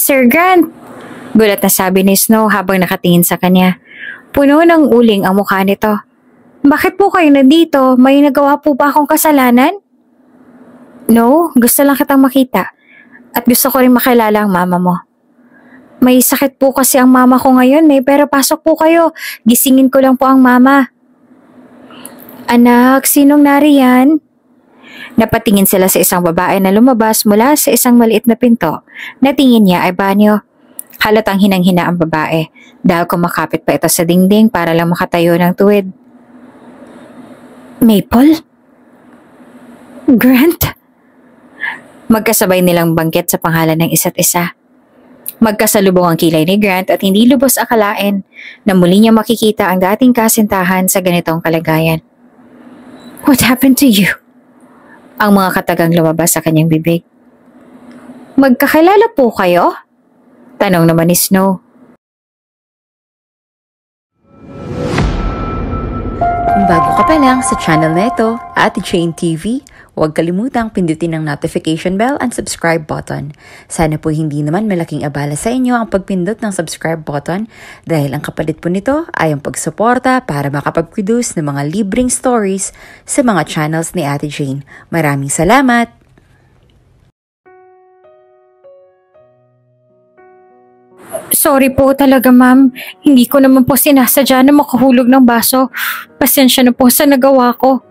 Sir Grant, gulat na sabi ni Snow habang nakatingin sa kanya. Puno ng uling ang mukha nito. Bakit po kayo nandito? May nagawa po ba akong kasalanan? No, gusto lang kitang makita. At gusto ko rin makilala ang mama mo. May sakit po kasi ang mama ko ngayon pero pasok po kayo. Gisingin ko lang po ang mama. Anak, sinong nariyan? Napatingin sila sa isang babae na lumabas mula sa isang maliit na pinto. Natingin niya ay banyo. Halatang hinang-hina ang babae dahil kumakapit pa ito sa dingding para lang makatayo ng tuwid. Maple? Grant? Magkasabay nilang banggit sa pangalan ng isa't isa. Magkasalubong ang kilay ni Grant at hindi lubos akalain na muli niya makikita ang dating kasintahan sa ganitong kalagayan. What happened to you? Ang mga katagang lumabas sa kanyang bibig. Magkakilala po kayo? Tanong naman ni Snow. Kung bago ka pa lang sa channel na ito, Ate Jane TV, huwag kalimutang pindutin ang notification bell and subscribe button. Sana po hindi naman malaking abala sa inyo ang pagpindot ng subscribe button dahil ang kapalit po nito ay ang pagsuporta para makapag-produce ng mga libreng stories sa mga channels ni Ate Jane. Maraming salamat! Sorry po talaga ma'am. Hindi ko naman po sinasadya na makahulog ng baso. Pasensya na po sa nagawa ko.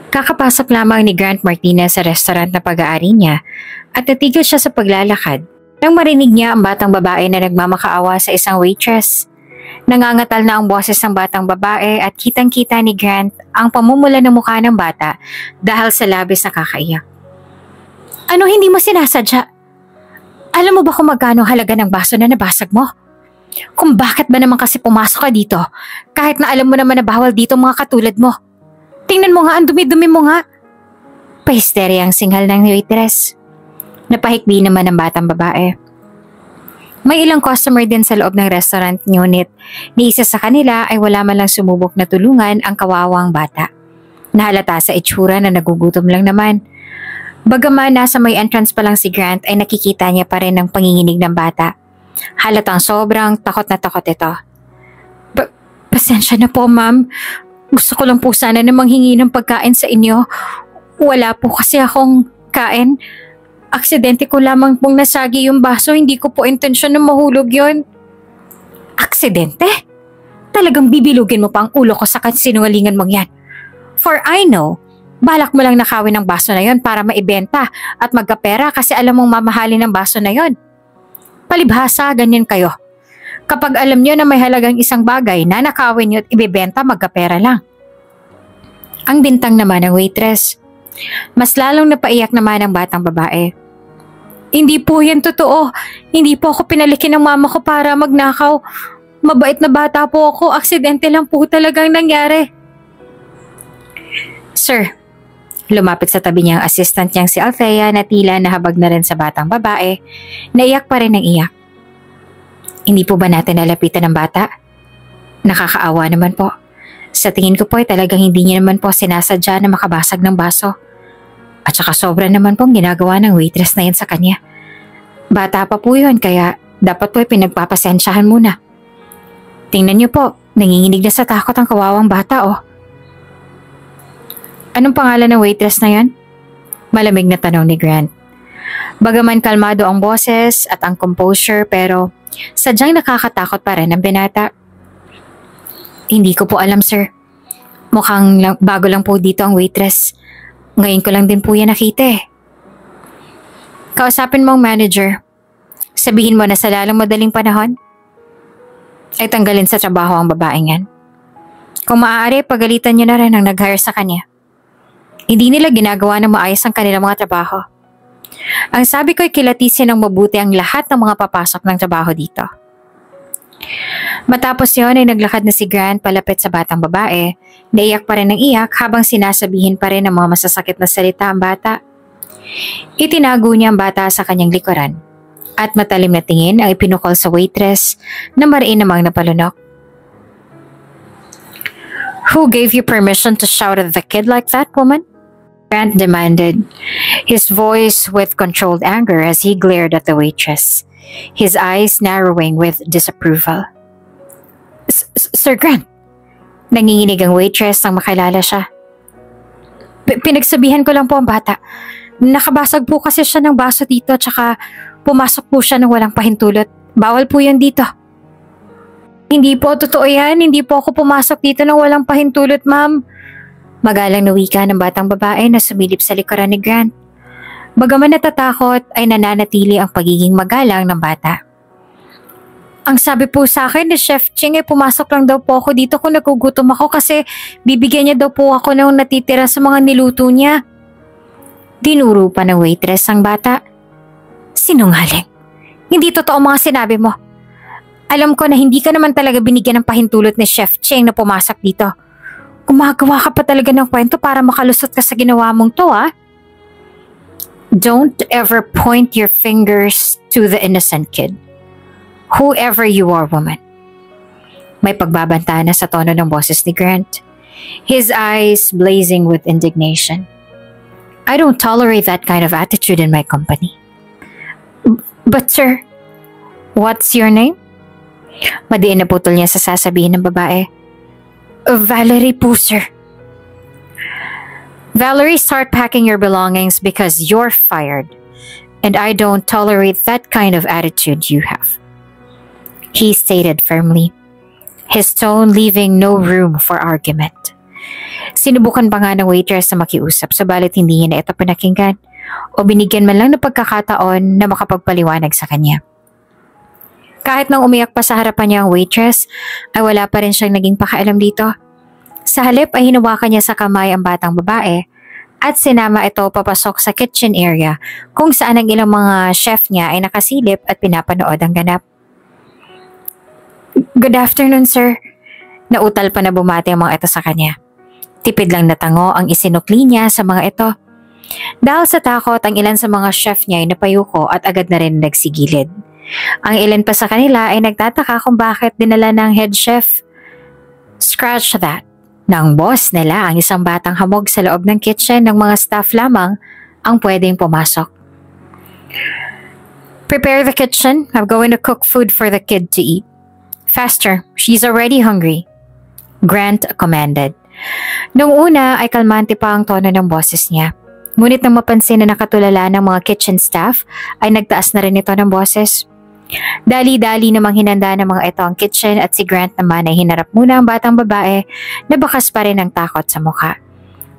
Kakapasok lamang ni Grant Martinez sa restaurant na pag-aari niya at natigil siya sa paglalakad nang marinig niya ang batang babae na nagmamakaawa sa isang waitress. Nangangatal na ang boses ng batang babae at kitang-kita ni Grant ang pamumula ng mukha ng bata dahil sa labis na kakaiyak. Ano hindi mo sinasadya? Alam mo ba kung magkano halaga ng baso na nabasag mo? Kung bakit ba naman kasi pumasok ka dito kahit na alam mo naman na bawal dito mga katulad mo? Tingnan mo nga, ang dumi-dumi mo nga. Pahisterya ang singhal ng waitress. Napahikbi naman ng batang babae. May ilang customer din sa loob ng restaurant ngunit ni isa sa kanila ay wala man lang sumubok na tulungan ang kawawang bata. Nahalata sa itsura na nagugutom lang naman. Bagaman nasa may entrance pa lang si Grant ay nakikita niya pa rin ang panginginig ng bata. Halatang sobrang takot na takot ito. Pasensya na po ma'am. Gusto ko lang po sana na manghingi ng pagkain sa inyo. Wala po kasi akong kain. Aksidente ko lamang pong nasagi yung baso. Hindi ko po intensyon na mahulog yon. Aksidente? Talagang bibilugin mo pa ang ulo ko sa sinungalingan mong yan. For I know, balak mo lang nakawin ang baso na yon para maibenta at magkapera kasi alam mong mamahalin ang baso na yon. Palibhasa, ganyan kayo. Kapag alam nyo na may halagang isang bagay na nakawin nyo at ibibenta, magkapera lang. Ang bintang naman ng waitress. Mas lalong napaiyak naman ang batang babae. Hindi po yan totoo. Hindi po ako pinalikin ng mama ko para magnakaw. Mabait na bata po ako. Aksidente lang po talagang nangyari. Sir, lumapit sa tabi niya ang assistant niyang si Althea na tila nahabag na rin sa batang babae. Naiyak pa rin ng iyak. Hindi po ba natin nalapitan ng bata? Nakakaawa naman po. Sa tingin ko po ay talagang hindi niya naman po sinasadya na makabasag ng baso. At saka sobra naman pong ginagawa ng waitress na yan sa kanya. Bata pa po yun kaya dapat po ay pinagpapasensyahan muna. Tingnan niyo po, nanginginig na sa takot ang kawawang bata oh. Anong pangalan ng waitress na yan? Malamig na tanong ni Grant. Bagaman kalmado ang boses at ang composure pero sadyang nakakatakot pa rin ang binata. Hindi ko po alam sir. Mukhang bago lang po dito ang waitress. Ngayon ko lang din po yan nakita eh. Kausapin mo ang manager. Sabihin mo na sa lalong madaling panahon ay tanggalin sa trabaho ang babaeng yan. Kung maaari, pagalitan niyo na rin ang nag-hire sa kanya. Hindi nila ginagawa ng maayos ang kanilang mga trabaho. Ang sabi ko ay kilatisin ng mabuti ang lahat ng mga papasok ng trabaho dito. Matapos yon ay naglakad na si Grant palapit sa batang babae. Naiyak pa rin ng iyak habang sinasabihin pa rin ng mga masasakit na salita ang bata. Itinago niya ang bata sa kanyang likuran at matalim na tingin ang ipinukol sa waitress na mariin namang napalunok. Who gave you permission to shout at the kid like that, woman? Grant demanded, his voice with controlled anger as he glared at the waitress, his eyes narrowing with disapproval. Sir Grant, nanginginig ang waitress nang makilala siya. Pinagsabihan ko lang po ang bata. Nakabasag po kasi siya ng baso dito tsaka pumasok po siya ng walang pahintulot. Bawal po yan dito. Hindi po totoo yan. Hindi po ako pumasok dito ng walang pahintulot, ma'am. Magalang na wika ng batang babae na sumilip sa likuran ni Grant. Bagaman natatakot ay nananatili ang pagiging magalang ng bata. Ang sabi po sa akin ni Chef Ching ay pumasok lang daw po ako dito kung nagugutom ako kasi bibigyan niya daw po ako ng natitira sa mga niluto niya. Dinuro pa ng waitress ang bata. Sinungaling. Hindi totoo mga sinabi mo. Alam ko na hindi ka naman talaga binigyan ng pahintulot ni Chef Ching na pumasok dito. Gumagawa ka pa talaga ng kwento para makalusot ka sa ginawa mong to, ah. Don't ever point your fingers to the innocent kid. Whoever you are, woman. May pagbabanta na sa tono ng boses ni Grant, his eyes blazing with indignation. I don't tolerate that kind of attitude in my company. But sir, what's your name? Madiin na putol niya sa sasabihin ng babae. Valerie po, sir. Valerie, start packing your belongings because you're fired. And I don't tolerate that kind of attitude you have. He stated firmly, his tone leaving no room for argument. Sinubukan pa nga ng waitress na makiusap subalit hindi niya na ito pinakinggan o binigyan man lang ng pagkakataon na makapagpaliwanag sa kanya. Kahit nang umiyak pa sa harapan niya ang waitress, ay wala pa rin siyang naging pakialam dito. Sa halip ay hinawakan niya sa kamay ang batang babae at sinama ito papasok sa kitchen area kung saan ang ilang mga chef niya ay nakasilip at pinapanood ang ganap. Good afternoon, sir. Nautal pa na bumati ang mga ito sa kanya. Tipid lang na tango ang isinukli niya sa mga ito. Dahil sa takot, ang ilan sa mga chef niya ay napayuko at agad na rin nagsigilid. Ang ilan pa sa kanila ay nagtataka kung bakit dinala ng head chef. Scratch that. Nang boss nila ang isang batang hamog sa loob ng kitchen ng mga staff lamang ang pwedeng pumasok. Prepare the kitchen. I'm going to cook food for the kid to eat. Faster, she's already hungry. Grant commanded. Noong una ay kalmante pa ang tono ng boses niya. Ngunit nang mapansin na nakatulala ng mga kitchen staff ay nagtaas na rin ito ng boses. Dali-dali namang hinanda ng mga ito ang kitchen at si Grant naman ay hinarap muna ang batang babae na bakas pa rin ang takot sa mukha.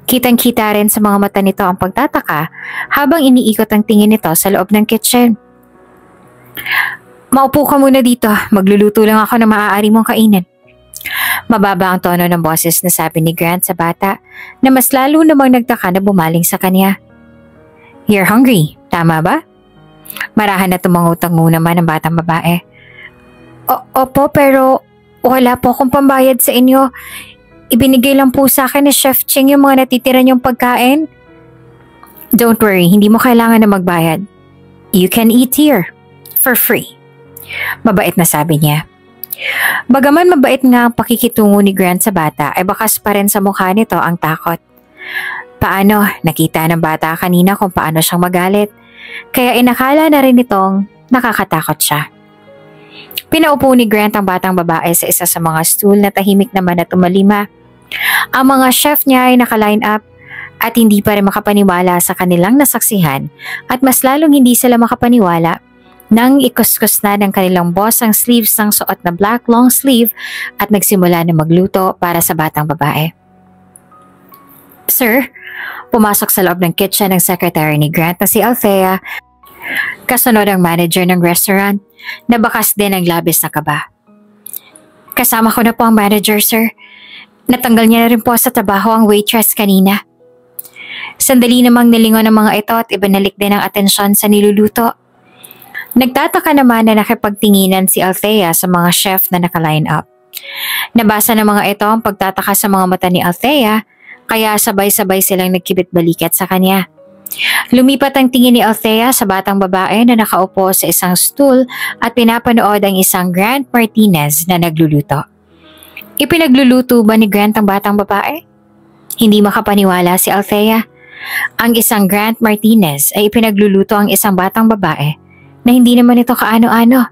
Kitang-kita rin sa mga mata nito ang pagtataka habang iniikot ang tingin nito sa loob ng kitchen. Maupo ka muna dito, magluluto lang ako ng maaari mong kainin. Mababa ang tono ng boses na sabi ni Grant sa bata na mas lalo namang nagtaka na bumaling sa kanya. You're hungry, tama ba? Marahan na tumangutang muna naman ang batang babae. Opo, pero wala po akong pambayad sa inyo. Ibinigay lang po sa akin ni Chef Ching yung mga natitira niyong pagkain. Don't worry, hindi mo kailangan na magbayad. You can eat here, for free. Mabait na sabi niya. Bagaman mabait nga ang pakikitungo ni Grant sa bata ay bakas pa rin sa mukha nito ang takot. Paano? Nakita ng bata kanina kung paano siyang magalit. Kaya inakala na rin itong nakakatakot siya. Pinaupo ni Grant ang batang babae sa isa sa mga stool na tahimik naman at umalima. Ang mga chef niya ay nakaline up at hindi pa rin makapaniwala sa kanilang nasaksihan at mas lalong hindi sila makapaniwala nang ikuskus na ng kanilang boss ang sleeves ng suot na black long sleeve at nagsimula na magluto para sa batang babae. Sir, pumasok sa loob ng kitchen ng secretary ni Grant na si Althea, kasunod ang manager ng restaurant na bakas din ang labis na kaba. Kasama ko na po ang manager, sir. Natanggal niya na rin po sa trabaho ang waitress kanina. Sandali namang nilingon ng mga ito at ibinalik din ang atensyon sa niluluto. Nagtataka naman na nakipagtinginan si Althea sa mga chef na nakaline up. Nabasa ng mga ito ang pagtataka sa mga mata ni Althea, kaya sabay-sabay silang nagkibit-balikat sa kanya. Lumipat ang tingin ni Althea sa batang babae na nakaupo sa isang stool at pinapanood ang isang Grant Martinez na nagluluto. Ipinagluluto ba ni Grant ang batang babae? Hindi makapaniwala si Althea. Ang isang Grant Martinez ay ipinagluluto ang isang batang babae na hindi naman ito kaano-ano.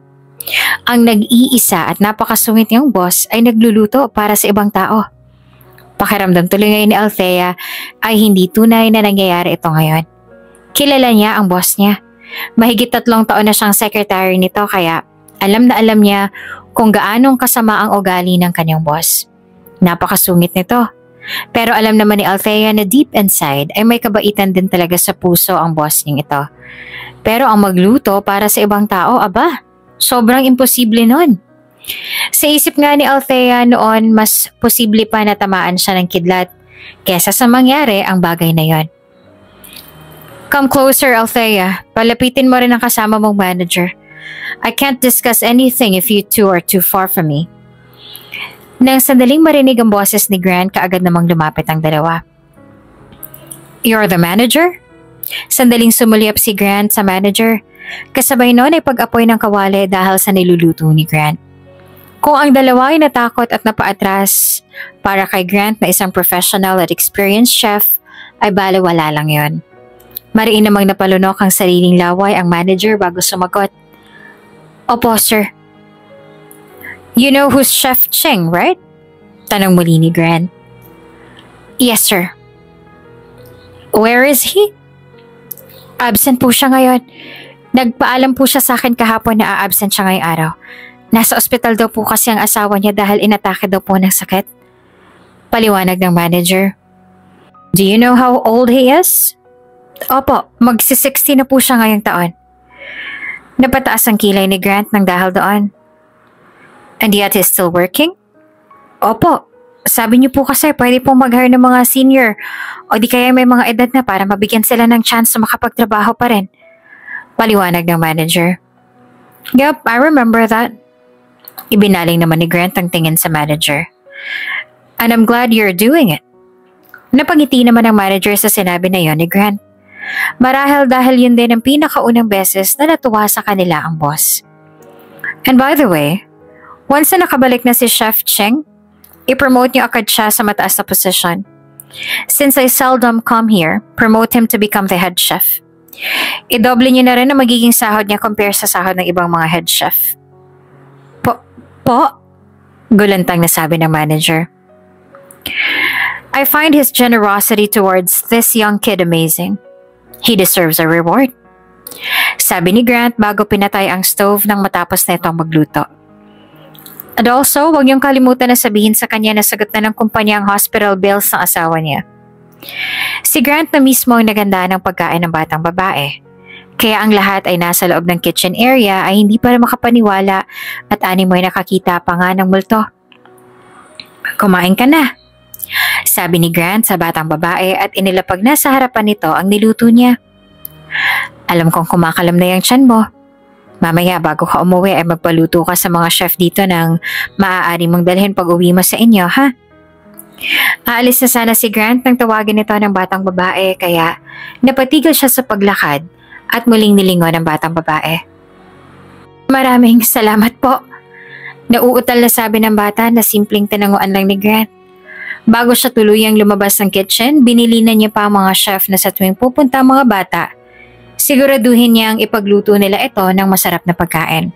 Ang nag-iisa at napakasungit niyang boss ay nagluluto para sa ibang tao. Pakiramdam tuloy ngayon ni Althea ay hindi tunay na nangyayari ito ngayon. Kilala niya ang boss niya. Mahigit 3 taon na siyang secretary nito kaya alam na alam niya kung gaanong kasama ang ugali ng kanyang boss. Napakasungit nito. Pero alam naman ni Althea na deep inside ay may kabaitan din talaga sa puso ang boss niyang ito. Pero ang magluto para sa ibang tao, aba, sobrang imposible nun. Sa isip nga ni Althea noon, mas posible pa na tamaan siya ng kidlat kesa sa mangyari ang bagay na yon. Come closer, Althea. Palapitin mo rin ang kasama mong manager. I can't discuss anything if you two are too far from me. Nang sandaling marinig ang boses ni Grant, kaagad namang lumapit ang dalawa. You're the manager? Sandaling sumulyap si Grant sa manager. Kasabay noon ay pag-apoy ng kawali dahil sa niluluto ni Grant. Kung ang dalawa ay natakot at napaatras para kay Grant na isang professional at experienced chef, ay baliwala lang yon. Mariin namang napalunok ang sariling laway ang manager bago sumagot. Opo, sir. You know who's Chef Cheng, right? Tanong muli ni Grant. Yes, sir. Where is he? Absent po siya ngayon. Nagpaalam po siya sa akin kahapon na a-absent siya ngayong araw. Nasa ospital daw po kasi ang asawa niya dahil inatake daw po ng sakit. Paliwanag ng manager. Do you know how old he is? Opo, magsi-60 na po siya ngayong taon. Napataas ang kilay ni Grant nang dahil doon. And yet he's still working? Opo, sabi niyo po kasi pwede pong mag-hire ng mga senior o di kaya may mga edad na para mabigyan sila ng chance na makapagtrabaho pa rin. Paliwanag ng manager. Yup, I remember that. Ibinaling naman ni Grant ang tingin sa manager. And I'm glad you're doing it. Napangiti naman ang manager sa sinabi na yon ni Grant. Marahil dahil yun din ang pinakaunang beses na natuwa sa kanila ang boss. And by the way, once na nakabalik na si Chef Cheng, i-promote niyo agad siya sa mataas na position. Since I seldom come here, promote him to become the head chef. I-double niyo na rin ang magiging sahod niya compare sa sahod ng ibang mga head chef. Po? Gulantang nasabi ng manager. I find his generosity towards this young kid amazing. He deserves a reward. Sabi ni Grant bago pinatay ang stove nang matapos na itong magluto. And also, huwag niyong kalimutan na sabihin sa kanya na sagot na ng kumpanya ang hospital bills ng asawa niya. Si Grant na mismo ang naganda ng pagkain ng batang babae. Kaya ang lahat ay nasa loob ng kitchen area ay hindi para makapaniwala at animo ay nakakita pa nga ng multo. Kumain ka na, sabi ni Grant sa batang babae at inilapag na sa harapan nito ang niluto niya. Alam kong kumakalam na yung tiyan mo. Mamaya bago ka umuwi ay magpaluto ka sa mga chef dito ng maaari mong dalhin pag uwi mo sa inyo, ha? Aalis na sana si Grant nang tawagin ito ng batang babae kaya napatigil siya sa paglakad at muling nilingon ng batang babae. Maraming salamat po. Nauutal na sabi ng bata na simpleng tinanguan lang ni Grant. Bago siya tuluyang lumabas ng kitchen, binili na niya pa ang mga chef na sa tuwing pupunta ang mga bata, siguraduhin niyang ipagluto nila ito ng masarap na pagkain.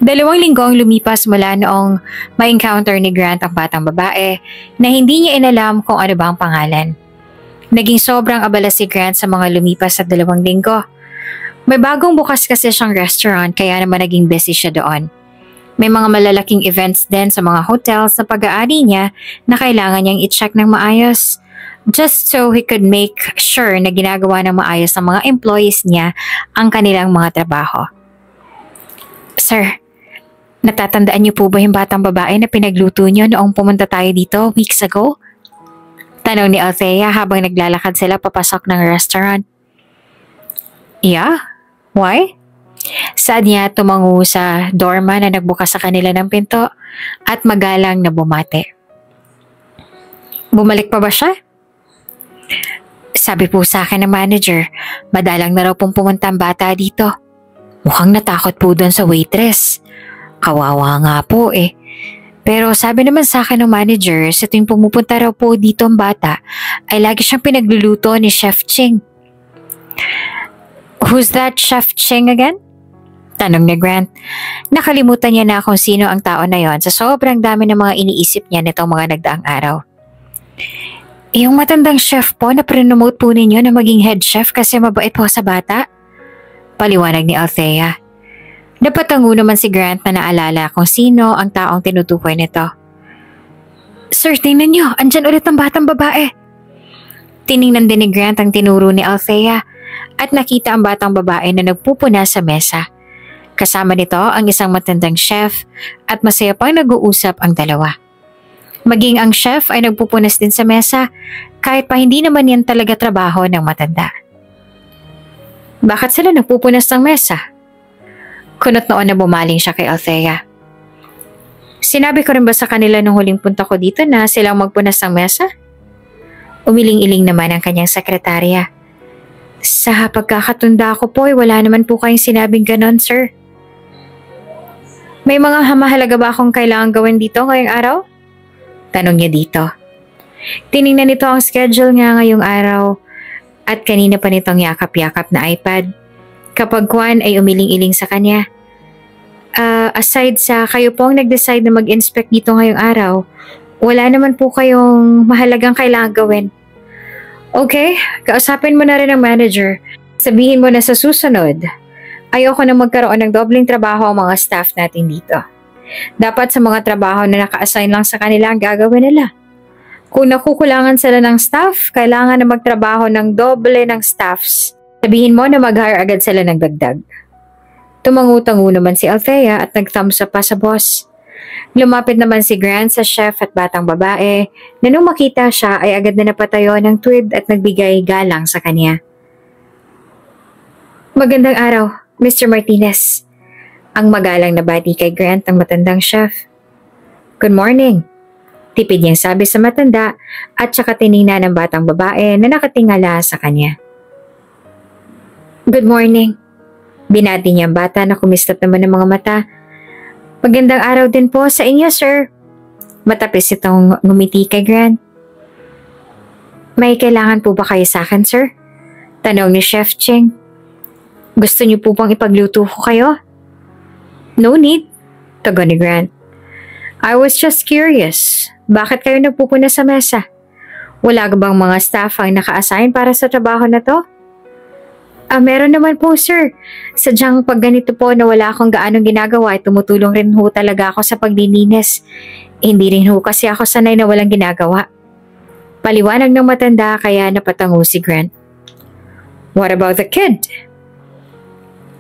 2 linggo ang lumipas mula noong ma-encounter ni Grant ang batang babae na hindi niya inalam kung ano ba ang pangalan. Naging sobrang abala si Grant sa mga lumipas sa 2 linggo. May bagong bukas kasi siyang restaurant kaya naman naging busy siya doon. May mga malalaking events din sa mga hotels na pag-aari niya na kailangan niyang i-check ng maayos just so he could make sure na ginagawa ng maayos ng mga employees niya ang kanilang mga trabaho. Sir, natatandaan niyo po ba yung batang babae na pinagluto niyo noong pumunta tayo dito weeks ago? Tanong ni Althea habang naglalakad sila papasok ng restaurant. Yeah? Why? Saad niya tumango sa doorman na nagbukas sa kanila ng pinto at magalang na bumate. Bumalik pa ba siya? Sabi po sa akin ng manager, madalang na raw pong pumunta ang bata dito. Mukhang natakot po doon sa waitress. Kawawa nga po eh. Pero sabi naman sa akin ng manager, sa tuwing pumupunta raw po dito ang bata, ay lagi siyang pinagluluto ni Chef Ching. Who's that Chef Ching again? Tanong ni Grant. Nakalimutan niya na kung sino ang tao na yon sa sobrang dami ng mga iniisip niya nitong mga nagdaang araw. Yung matandang chef po na pre-promote po ninyo na maging head chef kasi mabait po sa bata? Paliwanag ni Althea. Napatango naman si Grant na naalala kung sino ang taong tinutukoy nito. Sir, tingnan niyo, andyan ulit ang batang babae. Tiningnan din ni Grant ang tinuro ni Althea at nakita ang batang babae na nagpupuna sa mesa. Kasama nito ang isang matandang chef at masaya pang nag-uusap ang dalawa. Maging ang chef ay nagpupunas din sa mesa kahit pa hindi naman yan talaga trabaho ng matanda. Bakit sila nagpupunas ng mesa? Kunot noon na bumaling siya kay Althea. Sinabi ko rin ba sa kanila nung huling punta ko dito na silang magpunas ng mesa? Umiling-iling naman ang kanyang sekretarya. Sa pagkakatunda ko po ay wala naman po kayong sinabing ganon, sir. May mga mahalaga ba akong kailangan gawin dito ngayong araw? Tanong niya dito. Tiningnan nito ang schedule niya ngayong araw at kanina pa nitong yakap-yakap na iPad. Kapag Juan ay umiling-iling sa kanya. Aside sa kayo po ang nag-decide na mag-inspect dito ngayong araw, wala naman po kayong mahalagang kailangan gawin. Okay, kausapin mo na rin ang manager. Sabihin mo na sa susunod, ayoko na magkaroon ng dobling trabaho ang mga staff natin dito. Dapat sa mga trabaho na naka-assign lang sa kanila ang gagawin nila. Kung nakukulangan sila ng staff, kailangan na magtrabaho ng doble ng staffs. Sabihin mo na mag-hire agad sila ng dagdag. Tumangu-tangu naman si Althea at nag-thumbs up pa sa boss. Lumapit naman si Grant sa chef at batang babae na nung makita siya ay agad na napatayo ng tweed at nagbigay galang sa kanya. Magandang araw, Mr. Martinez. Ang magalang na bati kay Grant ang matandang chef. Good morning. Tipid niyang sabi sa matanda at saka tiningnan ng batang babae na nakatingala sa kanya. Good morning. Binati niya ang bata na kumistat naman ng mga mata. Magandang araw din po sa inyo, sir. Matapis itong ngumiti kay Grant. May kailangan po ba kayo sa akin, sir? Tanong ni Chef Ching. Gusto niyo po bang ipagluto ko kayo? No need, tagon ni Grant. I was just curious. Bakit kayo nagpupuna sa mesa? Wala ka bang mga staff ang naka-assign para sa trabaho na to? Meron naman po, sir. Sadyang pag ganito po na wala akong gaanong ginagawa, tumutulong rin ho talaga ako sa paglilinis. Hindi rin ho kasi ako sanay na walang ginagawa. Paliwanag ng matanda kaya napatango si Grant. What about the kid?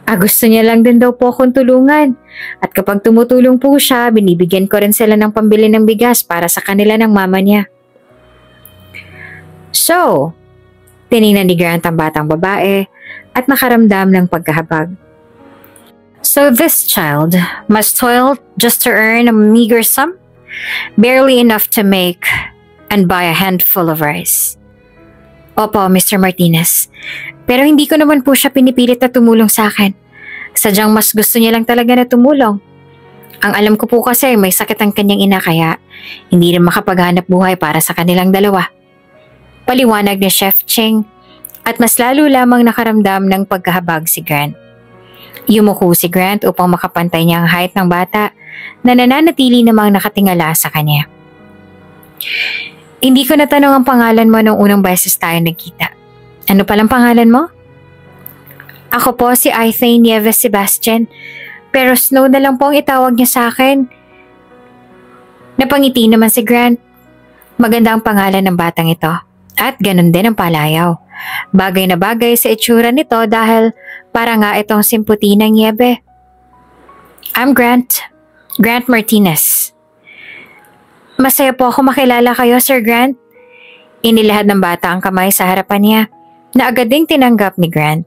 Gusto niya lang din daw po akong tulungan. At kapag tumutulong po siya, binibigyan ko rin sila ng pambili ng bigas para sa kanila ng mama niya. So, tiningnan ni Grant ang batang babae at nakaramdam ng pagkahabag. So this child must toil just to earn a meager sum? Barely enough to make and buy a handful of rice. Opo, Mr. Martinez. Pero hindi ko naman po siya pinipilit na tumulong sa akin. Sadyang mas gusto niya lang talaga na tumulong. Ang alam ko po kasi may sakit ang kanyang ina kaya hindi rin makapaghanap buhay para sa kanilang dalawa. Paliwanag ni Chef Ching at mas lalo lamang nakaramdam ng pagkahabag si Grant. Yumuko si Grant upang makapantay niya ang height ng bata na nananatili namang nakatingala sa kanya. Hindi ko natanong ang pangalan mo nung unang beses tayo nagkita. Ano palang pangalan mo? Ako po si Aithane Nieves Sebastian, pero Snow na lang po ang itawag niya sa akin. Napangiti naman si Grant. Maganda ang pangalan ng batang ito at ganun din ang palayaw. Bagay na bagay sa itsura nito dahil para nga itong simputi ng niebe. I'm Grant Martinez. Masaya po ako makilala kayo, Sir Grant. Inilahad ng bata ang kamay sa harapan niya na agad ding tinanggap ni Grant.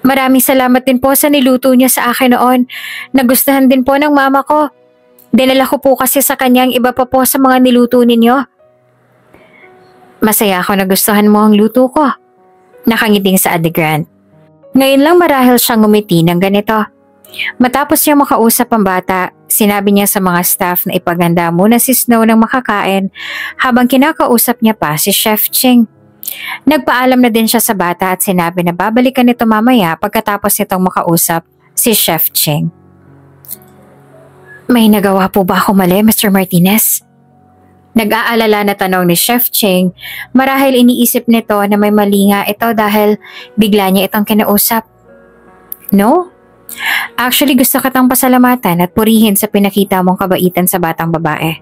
Maraming salamat din po sa niluto niya sa akin noon. Nagustuhan din po ng mama ko. Dinala ko po kasi sa kanyang iba pa po sa mga niluto ninyo. Masaya ako na gustuhan mo ang luto ko. Nakangiting sa Ate Grant. Ngayon lang marahil siyang ngumiti ng ganito. Matapos niya makausap ang bata, sinabi niya sa mga staff na ipaganda muna si Snow ng makakain habang kinakausap niya pa si Chef Ching. Nagpaalam na din siya sa bata at sinabi na babalikan nito mamaya pagkatapos nitong makausap si Chef Ching. May nagawa po ba ako mali, Mr. Martinez? Nag-aalala na tanong ni Chef Ching, marahil iniisip nito na may mali nga ito dahil bigla niya itong kinausap. No? Actually, gusto kitang pasalamatan at purihin sa pinakita mong kabaitan sa batang babae.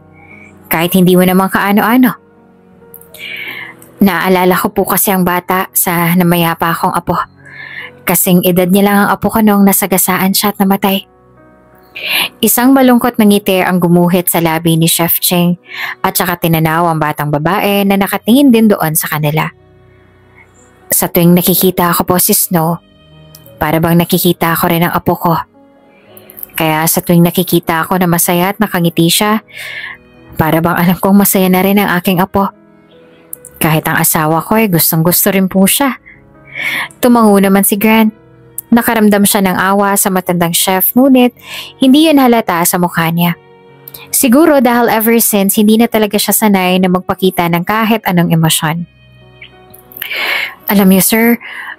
Kahit hindi mo naman kaano-ano. Naalala ko po kasi ang bata sa namayapa akong apo. Kasing edad niya lang ang apo ko nung nasagasaan siya at namatay. Isang malungkot na ngiti ang gumuhit sa labi ni Chef Ching at saka tinanaw ang batang babae na nakatingin din doon sa kanila. Sa tuwing nakikita ako po si Snow, para bang nakikita ako rin ang apo ko. Kaya sa tuwing nakikita ako na masaya at nakangiti siya, para bang alam kong masaya na rin ang aking apo. Kahit ang asawa ko ay gustong gusto rin po siya. Tumango naman si Grant. Nakaramdam siya ng awa sa matandang chef ngunit hindi yun halata sa mukha niya. Siguro dahil ever since hindi na talaga siya sanay na magpakita ng kahit anong emosyon. Alam niyo sir,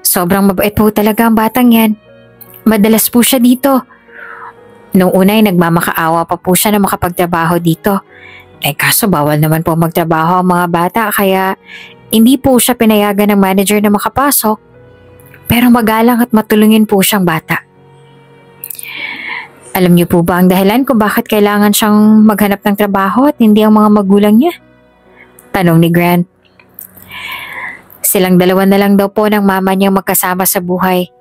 sobrang mabait po talaga ang batang yan. Madalas po siya dito. Nung una ay nagmamakaawa pa po siya na makapagtrabaho dito. Kaso bawal naman po magtrabaho ang mga bata kaya hindi po siya pinayagan ng manager na makapasok. Pero magalang at matulungin po siyang bata. Alam niyo po ba ang dahilan kung bakit kailangan siyang maghanap ng trabaho at hindi ang mga magulang niya? Tanong ni Grant. Silang dalawa na lang daw po ng mama niyang magkasama sa buhay.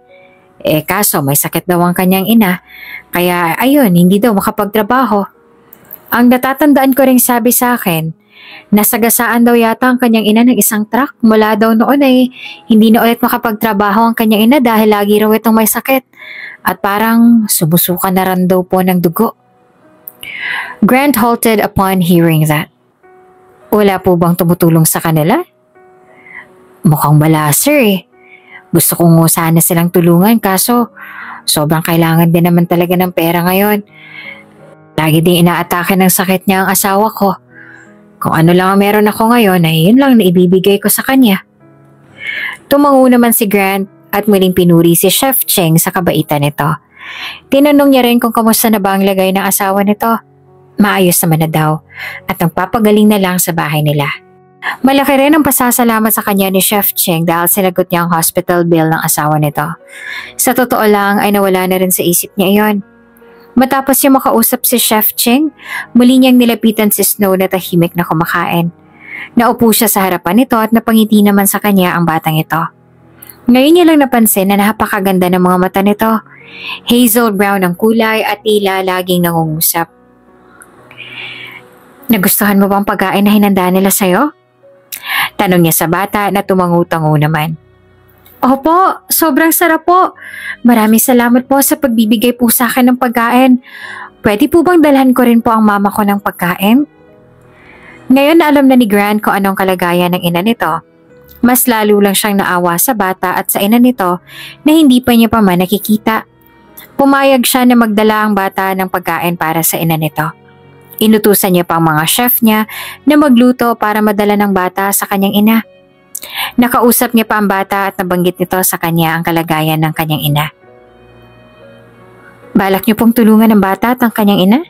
Kaso may sakit daw ang kanyang ina, kaya ayun, hindi daw makapagtrabaho. Ang natatandaan ko ring sabi sa akin, nasagasaan daw yata ang kanyang ina ng isang truck mula daw noon ay hindi na ulit makapagtrabaho ang kanyang ina dahil lagi raw itong may sakit at parang sumusuka na rin daw po ng dugo. Grant halted upon hearing that. Wala po bang tumutulong sa kanila? Mukhang wala sir. Gusto ko nga sana silang tulungan kaso sobrang kailangan din naman talaga ng pera ngayon. Lagi din inaatake ng sakit niya ang asawa ko. Kung ano lang ang meron ako ngayon ay yun lang na ibibigay ko sa kanya. Tumango naman si Grant at muling pinuri si Chef Ching sa kabaitan nito. Tinanong niya rin kung kamusta na ba ang lagay ng asawa nito. Maayos naman na daw at nagpapagaling na lang sa bahay nila. Malaki rin ang pasasalamat sa kanya ni Chef Ching dahil sinagot niya ang hospital bill ng asawa nito. Sa totoo lang ay nawala na rin sa isip niya iyon. Matapos niya makausap si Chef Ching, muli niyang nilapitan si Snow na tahimik na kumakain. Naupo siya sa harapan nito at napangiti naman sa kanya ang batang ito. Ngayon niya lang napansin na napakaganda ng mga mata nito. Hazel brown ang kulay at tila laging nangungusap. Nagustuhan mo bang pagkain na hinanda nila sa'yo? Tanong niya sa bata na tumango-tango naman. Opo, sobrang sarap po. Maraming salamat po sa pagbibigay po sa akin ng pagkain. Pwede po bang dalhan ko rin po ang mama ko ng pagkain? Ngayon na alam na ni Grant kung anong kalagayan ng ina nito. Mas lalo lang siyang naawa sa bata at sa ina nito na hindi pa niya pa man nakikita. Pumayag siya na magdala ang bata ng pagkain para sa ina nito. Inutusan niya pa ang mga chef niya na magluto para madala ng bata sa kanyang ina. Nakausap niya pa ang bata at nabanggit nito sa kanya ang kalagayan ng kanyang ina. Balak niyo pong tulungan ng bata at ang kanyang ina?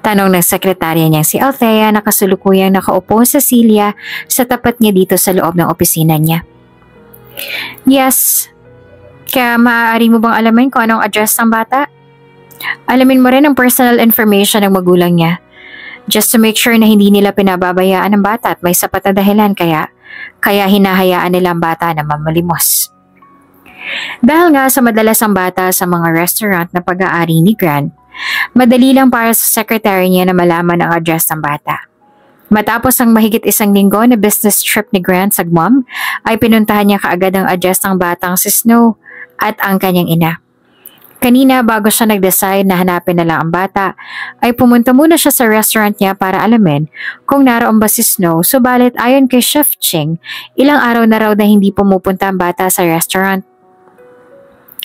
Tanong ng sekretarya niyang si Althea na kasulukuyang nakaupo sa silya sa tapat niya dito sa loob ng opisina niya. Yes. Kaya maaari mo bang alamin kung anong address ng bata? Alamin mo rin ang personal information ng magulang niya. Just to make sure na hindi nila pinababayaan ang bata at may sapat na dahilan kaya hinahayaan nila ang bata na mamalimos. Dahil nga sa madalas ang bata sa mga restaurant na pag-aari ni Grant, madali lang para sa secretary niya na malaman ang address ng bata. Matapos ang mahigit 1 linggo na business trip ni Grant sa Guam, ay pinuntahan niya kaagad ang address ng batang si Snow at ang kanyang ina. Kanina bago siya nag-decide na hanapin na lang ang bata, ay pumunta muna siya sa restaurant niya para alamin kung naroon ba si Snow, subalit ayon kay Chef Ching, ilang araw na raw na hindi pumupunta ang bata sa restaurant.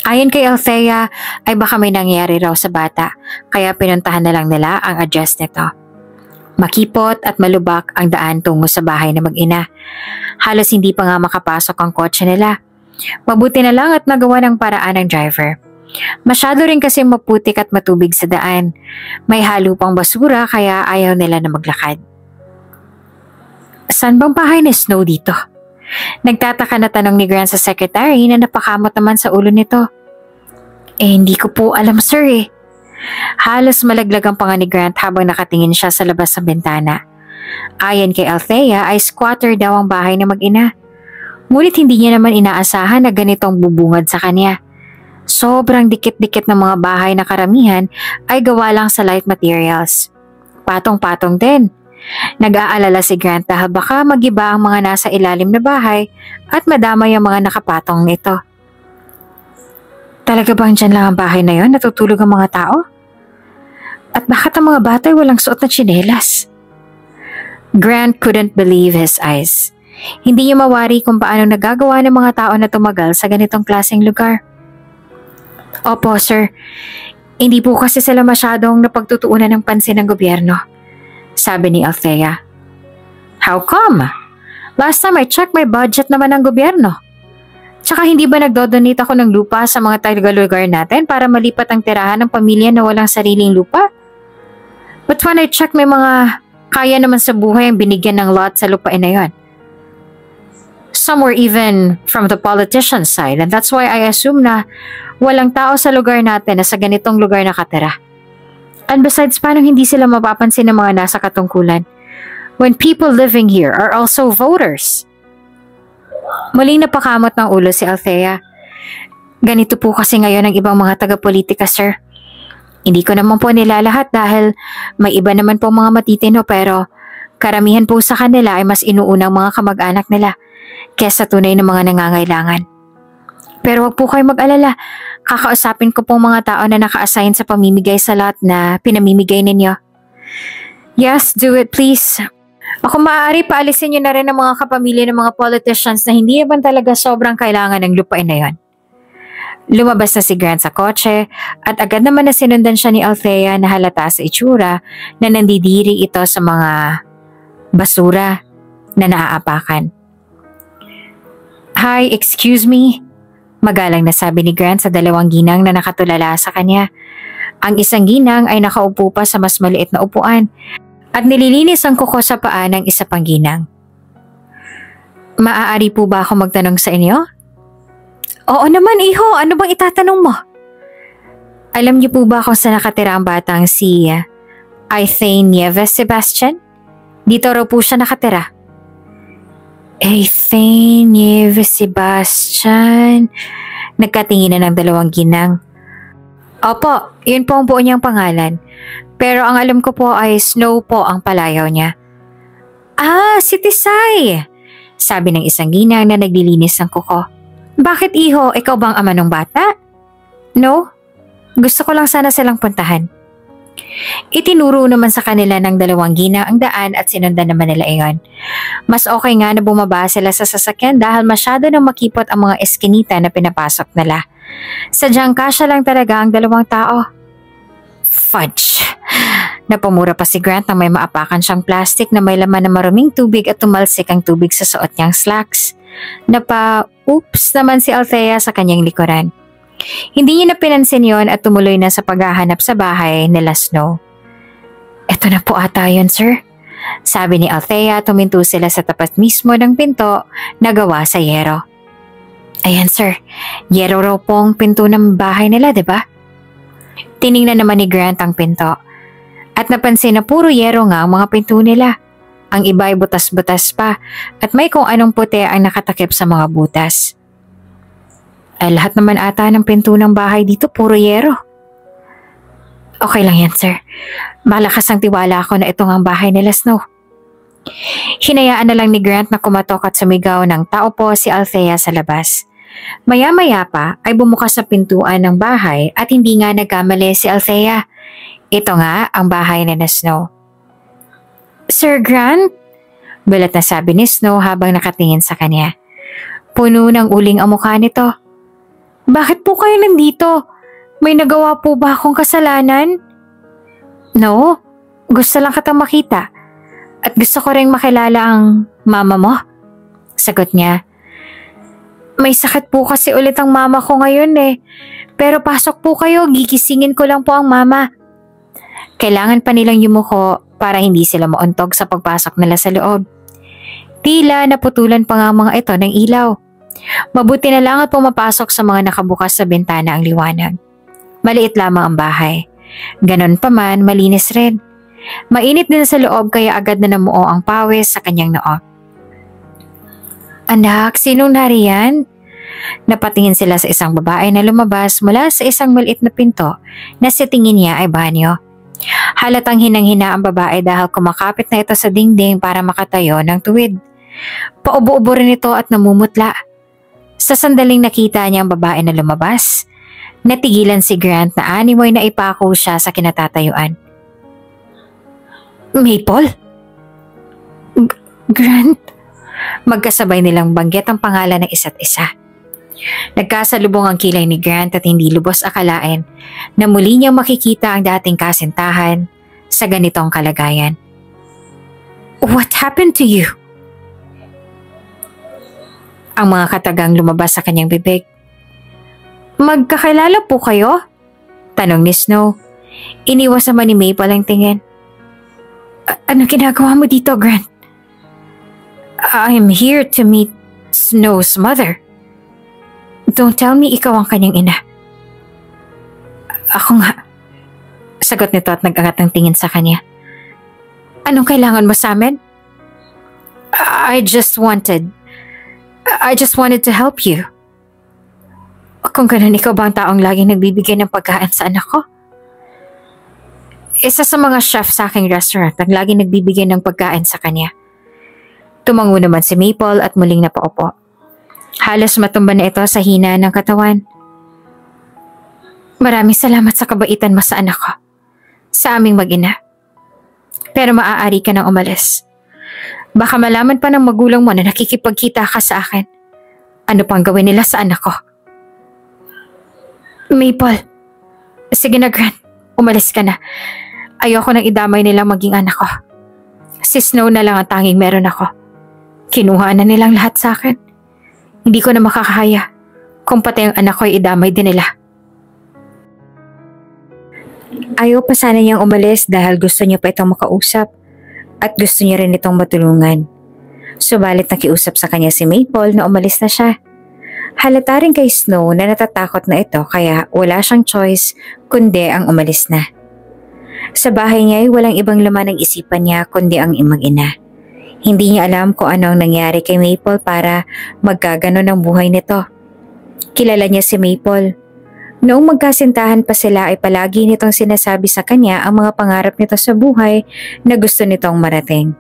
Ayon kay Althea ay baka may nangyari raw sa bata kaya pinuntahan na lang nila ang address nito. Makipot at malubak ang daan tungo sa bahay na mag-ina. Halos hindi pa nga makapasok ang kotse nila. Mabuti na lang at nagawa ng paraan ng driver. Masyado rin kasi maputik at matubig sa daan. May halo pang basura kaya ayaw nila na maglakad. Saan bang bahay ni Snow dito? Nagtataka na tanong ni Grant sa secretary na napakamot naman sa ulo nito. Hindi ko po alam sir eh. Halos malaglag ang panga ni Grant habang nakatingin siya sa labas ng bintana. Ayon kay Althea ay squatter daw ang bahay na mag-ina. Ngunit hindi niya naman inaasahan na ganitong bubungad sa kanya. Sobrang dikit-dikit ng mga bahay na karamihan ay gawa lang sa light materials. Patong-patong din. Nag-aalala si Grant dahil baka mag-iba ang mga nasa ilalim na bahay at madamay ang mga nakapatong nito. Talaga bang dyan lang ang bahay na yon natutulog ang mga tao? At bakit ang mga bata ay walang suot na tsinelas? Grant couldn't believe his eyes. Hindi niya mawari kung paano nagagawa ng mga tao na tumagal sa ganitong klaseng lugar. Opo, sir. Hindi po kasi sila masyadong napagtutuunan ng pansin ng gobyerno, sabi ni Althea. How come? Last time I checked my budget naman ng gobyerno. Tsaka hindi ba nagdodonate ako ng lupa sa mga taga-lugar natin para malipat ang tirahan ng pamilya na walang sariling lupa? But when I check may mga kaya naman sa buhay ang binigyan ng lot sa lupain na yon. Some were even from the politician's side and that's why I assume na walang tao sa lugar natin na sa ganitong lugar nakatira. And besides, paano hindi sila mapapansin ng mga nasa katungkulan when people living here are also voters? Muling napakamot ng ulo si Althea. Ganito po kasi ngayon ang ibang mga taga-politika, sir. Hindi ko naman po nilalahat dahil may iba naman po mga matitino pero karamihan po sa kanila ay mas inuunang mga kamag-anak nila kesa tunay na mga nangangailangan. Pero wag po kayo mag-alala. Kakausapin ko po mga tao na naka-assign sa pamimigay sa lot na pinamimigay ninyo. Yes, do it please. Kung maaari, paalisin nyo na rin ang mga kapamilya ng mga politicians na hindi naman talaga sobrang kailangan ng lupain na yon. Lumabas na si Grant sa kotse at agad naman na sinundan siya ni Althea na halata sa itsura na nandidiri ito sa mga basura na naaapakan. Hi, excuse me. Magalang na sabi ni Grant sa dalawang ginang na nakatulala sa kanya. Ang isang ginang ay nakaupo pa sa mas maliit na upuan at nililinis ang kuko sa paa ng isa pang ginang. Maaari po ba ako magtanong sa inyo? Oo naman, iho. Ano bang itatanong mo? Alam niyo po ba kung saan nakatira ang batang si Aithane Nieves Sebastian? Dito raw po siya nakatira. Aithane Nieves Sebastian. Nagkatinginan ng dalawang ginang. Opo, yun po ang buo niyang pangalan. Pero ang alam ko po ay Snow po ang palayaw niya. Ah, si Tisay! Sabi ng isang ginang na naglilinis ng kuko. Bakit iho, ikaw bang ama ng bata? No, gusto ko lang sana silang puntahan. Itinuro naman sa kanila ng dalawang ginang ang daan at sinundan naman nila iyon. Mas okay nga na bumaba sila sa sasakyan dahil masyado nang makipot ang mga eskinita na pinapasok nila. Sadyang kasya lang talaga ang dalawang tao. Fudge! Napamura pa si Grant na may maapakan siyang plastic na may laman na maruming tubig at tumalsik ang tubig sa suot niyang slacks. Oops naman si Althea sa kanyang likuran. Hindi niya na pinansin yon at tumuloy na sa paghahanap sa bahay nila Snow. Eto na po ata yun, sir. Sabi ni Althea, tuminto sila sa tapat mismo ng pinto na gawa sa yero. Ayan, sir. Yero raw pong pinto ng bahay nila, diba? Tiningnan naman ni Grant ang pinto. At napansin na puro yero nga ang mga pinto nila. Ang iba ay butas-butas pa at may kung anong puti ang nakatakip sa mga butas. Ay lahat naman ata ng pinto ng bahay dito puro yero. Okay lang yan, sir. Malakas ang tiwala ako na itong ang bahay nila Snow. Hinayaan na lang ni Grant na kumatok at sumigaw ng tao po si Althea sa labas. Maya-maya pa ay bumukas sa pintuan ng bahay at hindi nga nagkamali si Althea. Ito nga ang bahay nila Snow. Sir Grant? Balat na sabi ni Snow habang nakatingin sa kanya. Puno ng uling ang mukha nito. Bakit po kayo nandito? May nagawa po ba akong kasalanan? No, gusto lang kitang makita. At gusto ko rin makilala ang mama mo. Sagot niya. May sakit po kasi ulit ang mama ko ngayon eh. Pero pasok po kayo, gigisingin ko lang po ang mama. Kailangan pa nilang yumuko para hindi sila mauntog sa pagpasok nila sa loob. Tila naputulan pa nga mga ito ng ilaw. Mabuti na lang at pumapasok sa mga nakabukas sa bintana ang liwanag. Maliit lamang ang bahay. Ganon pa man, malinis rin. Mainit din sa loob kaya agad na namuo ang pawis sa kanyang noo. Anak, sinong nariyan? Napatingin sila sa isang babae na lumabas mula sa isang maliit na pinto na sa tingin niya ay banyo. Halatang hinang-hina ang babae dahil kumakapit na ito sa dingding para makatayo ng tuwid. Paubo-ubo rin ito at namumutla. Sa sandaling nakita niya ang babae na lumabas, natigilan si Grant na animoy na ipako siya sa kinatatayuan. Maple? Grant? Magkasabay nilang banggit ang pangalan ng isa't isa. Nagkasalubong ang kilay ni Grant at hindi lubos akalain na muli niyang makikita ang dating kasintahan sa ganitong kalagayan. What happened to you? Ang mga katagang lumabas sa kanyang bibig. Magkakilala po kayo? Tanong ni Snow. Iniwas naman ni Maple ang tingin. Ano ginagawa mo dito, Grant? I'm here to meet Snow's mother. Don't tell me ikaw ang kanyang ina. Ako nga. Sagot nito at nag-angat ng tingin sa kanya. Anong kailangan mo sa amin? I just wanted to help you. Kung ganun, ikaw ba ang taong laging nagbibigay ng pagkain sa anak ko? Isa sa mga chef sa aking restaurant ang laging nagbibigay ng pagkain sa kanya. Tumango naman si Maple at muling napaupo. Halos matumba na ito sa hina ng katawan. Maraming salamat sa kabaitan mo sa anak ko. Sa aming mag-ina. Pero maaari ka nang umalis. Baka malaman pa ng magulang mo na nakikipagkita ka sa akin. Ano pang gawin nila sa anak ko? Maple. Sige na, Grant. Umalis ka na. Ayoko nang idamay nilang maging anak ko. Si Snow na lang ang tanging meron ako. Kinuha na nilang lahat sa akin. Hindi ko na makakaya kung pati ang anak ko ay idamay din nila. Ayaw pa sana niyang umalis dahil gusto niya pa itong makausap at gusto niya rin itong matulungan. Subalit nakiusap sa kanya si Maple na umalis na siya. Halata rin kay Snow na natatakot na ito kaya wala siyang choice kundi ang umalis na. Sa bahay niya ay walang ibang laman ng isipan niya kundi ang mag-ina. Hindi niya alam kung ano ang nangyari kay Maple para magkaganon ang buhay nito. Kilala niya si Maple. Noong magkasintahan pa sila ay palagi nitong sinasabi sa kanya ang mga pangarap nito sa buhay na gusto nitong marating.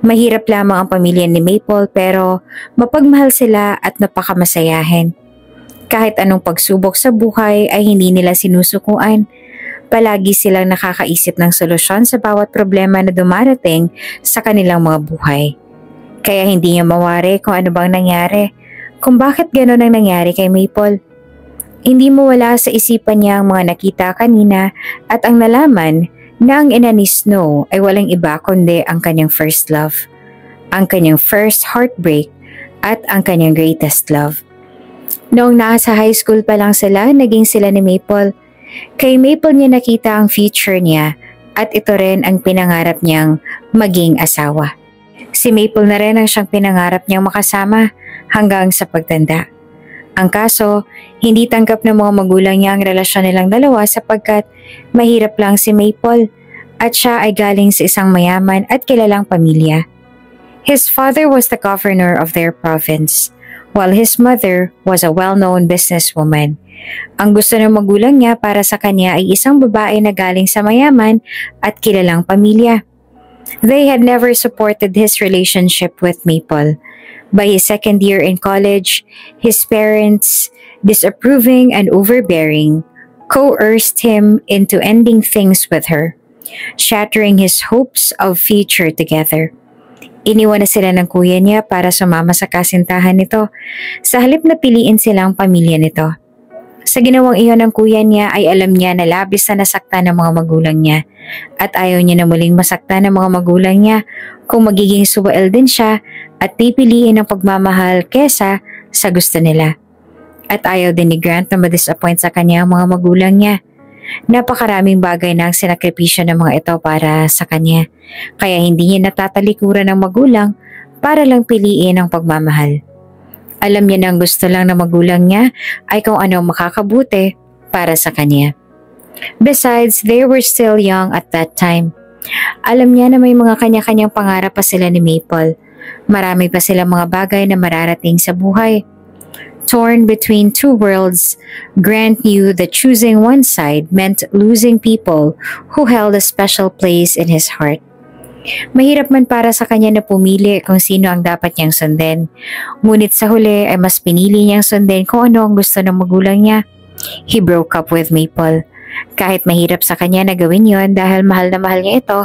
Mahirap lamang ang pamilya ni Maple pero mapagmahal sila at napakamasayahin. Kahit anong pagsubok sa buhay ay hindi nila sinusukuan. Palagi silang nakakaisip ng solusyon sa bawat problema na dumarating sa kanilang mga buhay. Kaya hindi niya mawari kung ano bang nangyari, kung bakit gano'n ang nangyari kay Maple. Hindi mawala sa isipan niya ang mga nakita kanina at ang nalaman na ang ina ni Snow ay walang iba kundi ang kanyang first love, ang kanyang first heartbreak at ang kanyang greatest love. Noong nasa high school pa lang sila, naging sila ni Maple. Kay Maple niya nakita ang future niya at ito rin ang pinangarap niyang maging asawa. Si Maple na rin ang siyang pinangarap niyang makasama hanggang sa pagtanda. Ang kaso, hindi tanggap ng mga magulang niya ang relasyon nilang dalawa sapagkat mahirap lang si Maple at siya ay galing sa isang mayaman at kilalang pamilya. His father was the governor of their province, while his mother was a well-known businesswoman. Ang gusto ng magulang niya para sa kanya ay isang babae na galing sa mayaman at kilalang pamilya. They had never supported his relationship with Maple. By his second year in college, his parents, disapproving and overbearing, coerced him into ending things with her, shattering his hopes of future together. Iniwan na sila ng kuya niya para sumama sa kasintahan nito, sa halip na piliin silang pamilya nito. Sa ginawang iyon ng kuya niya ay alam niya na labis na nasaktan ng mga magulang niya at ayaw niya na muling masaktan ng mga magulang niya kung magiging suwael din siya at pipiliin ang pagmamahal kesa sa gusto nila. At ayaw din ni Grant na ma-disappoint sa kanya ang mga magulang niya. Napakaraming bagay na ang sinakripisyo ng mga ito para sa kanya, kaya hindi niya natatalikuran ng magulang para lang piliin ang pagmamahal. Alam niya na ang gusto lang ng magulang niya ay kung ano ang makakabuti para sa kanya. Besides, they were still young at that time. Alam niya na may mga kanya-kanyang pangarap pa sila ni Maple. Marami pa silang mga bagay na mararating sa buhay. Torn between two worlds, Grant knew that choosing one side meant losing people who held a special place in his heart. Mahirap man para sa kanya na pumili kung sino ang dapat niyang sundin. Ngunit sa huli ay mas pinili niyang sundin kung ano ang gusto ng magulang niya. He broke up with Maple. Kahit mahirap sa kanya na gawin yon dahil mahal na mahal niya ito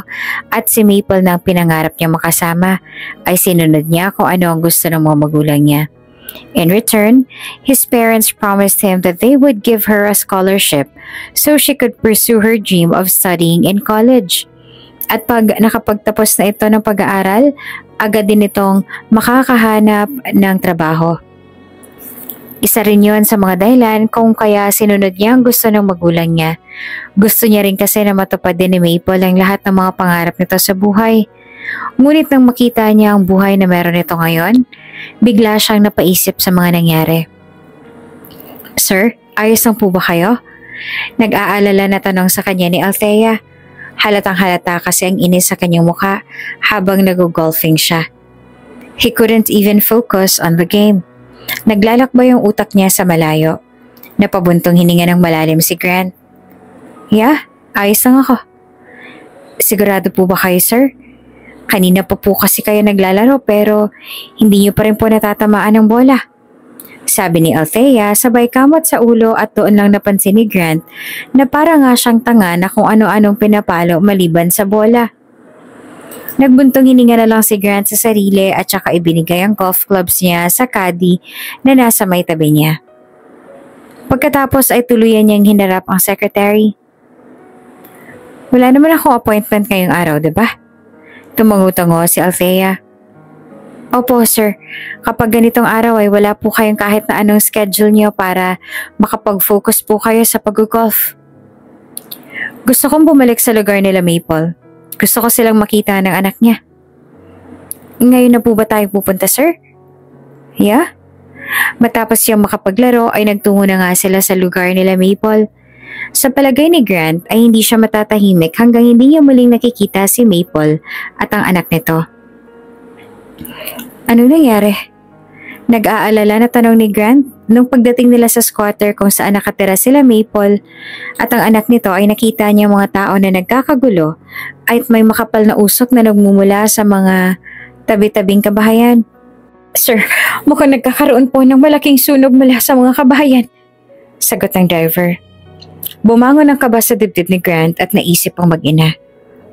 at si Maple na ang pinangarap niya makasama, ay sinunod niya kung ano ang gusto ng mga magulang niya. In return, his parents promised him that they would give her a scholarship so she could pursue her dream of studying in college. At pag nakapagtapos na ito ng pag-aaral, agad din itong makakahanap ng trabaho. Isa rin yon sa mga dahilan kung kaya sinunod niya ang gusto ng magulang niya. Gusto niya rin kasi na matupad din ni Maple ang lahat ng mga pangarap nito sa buhay. Ngunit nang makita niya ang buhay na meron ito ngayon, bigla siyang napaisip sa mga nangyari. "Sir, ayos lang po ba kayo?" Nag-aalala na tanong sa kanya ni Althea. Halatang halata kasi ang inis sa kanyang mukha habang nag-golfing siya. He couldn't even focus on the game. Naglalakbay yung utak niya sa malayo. Napabuntong hininga ng malalim si Grant. "Yeah, ayos lang ako." "Sigurado po ba kayo, sir? Kanina pa po kasi kayo naglalaro pero hindi niyo pa rin po natatamaan ng bola." Sabi ni Althea sabay kamot sa ulo at doon lang napansin ni Grant na para nga siyang tanga na kung ano-anong pinapalo maliban sa bola. Nagbuntong hininga na lang si Grant sa sarili at saka ibinigay ang golf clubs niya sa caddy na nasa may tabi niya. Pagkatapos ay tuluyan niyang hinarap ang secretary. "Wala naman akong appointment ngayong araw, diba?" Tumango-tango si Althea. "Opo, sir. Kapag ganitong araw ay wala po kayong kahit na anong schedule niyo para makapag-focus po kayo sa pag-golf." "Gusto kong bumalik sa lugar nila, Maple. Gusto ko silang makita ng anak niya." "Ngayon na po ba tayo pupunta, sir?" "Yeah." Matapos siyang makapaglaro ay nagtungo na nga sila sa lugar nila Maple. Sa palagay ni Grant ay hindi siya matatahimik hanggang hindi niya muling nakikita si Maple at ang anak nito. "Ano nangyari?" Nag-aalala na tanong ni Grant nung pagdating nila sa squatter kung saan nakatira sila Maple at ang anak nito ay nakita niya mga tao na nagkakagulo at may makapal na usok na nagmumula sa mga tabi-tabing kabahayan. "Sir, mukhang nagkakaroon po ng malaking sunog mula sa mga kabahayan," sagot ng driver. Bumangon ang kaba sa dibdib ni Grant at naisip ang mag-ina.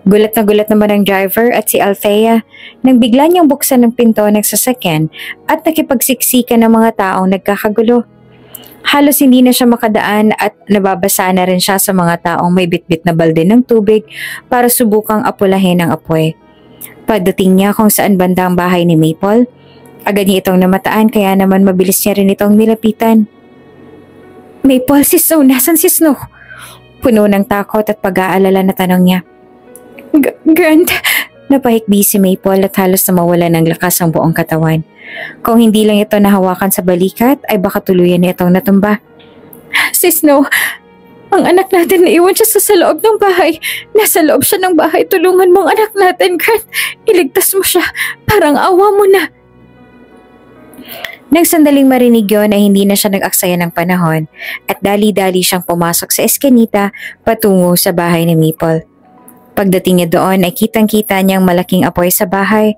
Gulat na gulat naman ang driver at si Althea nang bigla niyang buksan ng pinto ng sasakyan at nakipagsiksikan ng mga taong nagkakagulo. Halos hindi na siya makadaan at nababasa na rin siya sa mga taong may bitbit na balde ng tubig para subukang apulahin ang apoy. Pagdating niya kung saan banda ang bahay ni Maple, agad niya itong namataan kaya naman mabilis niya rin itong nilapitan. "Maple, si Snow, nasan si Snow?" Puno ng takot at pag-aalala na tanong niya. Grant, napahikbi si Maple at halos na mawala ng lakas ang buong katawan. Kung hindi lang ito nahawakan sa balikat ay baka tuluyan na itong natumba. "Si Snow, ang anak natin, naiwan siya sa loob ng bahay. Nasa loob siya ng bahay. Tulungan mo ang anak natin, Grant. Iligtas mo siya. Parang awa mo na." Nang sandaling marinig yon ay hindi na siya nag-aksaya ng panahon at dali-dali siyang pumasok sa eskinita patungo sa bahay ni Maple. Pagdating niya doon ay kitang-kita niyang malaking apoy sa bahay.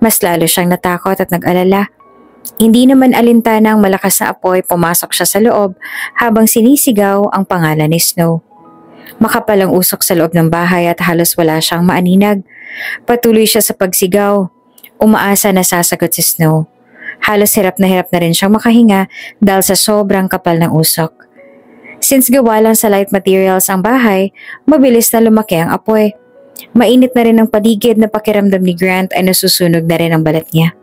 Mas lalo siyang natakot at nag-alala. Hindi naman alintana ang malakas na apoy, pumasok siya sa loob habang sinisigaw ang pangalan ni Snow. Makapal ang usok sa loob ng bahay at halos wala siyang maaninag. Patuloy siya sa pagsigaw. Umaasa na sasagot si Snow. Halos hirap na rin siyang makahinga dahil sa sobrang kapal ng usok. Since gawa lang sa light materials ang bahay, mabilis na lumaki ang apoy. Mainit na rin ang paligid na pakiramdam ni Grant ay nasusunog na rin ang balat niya.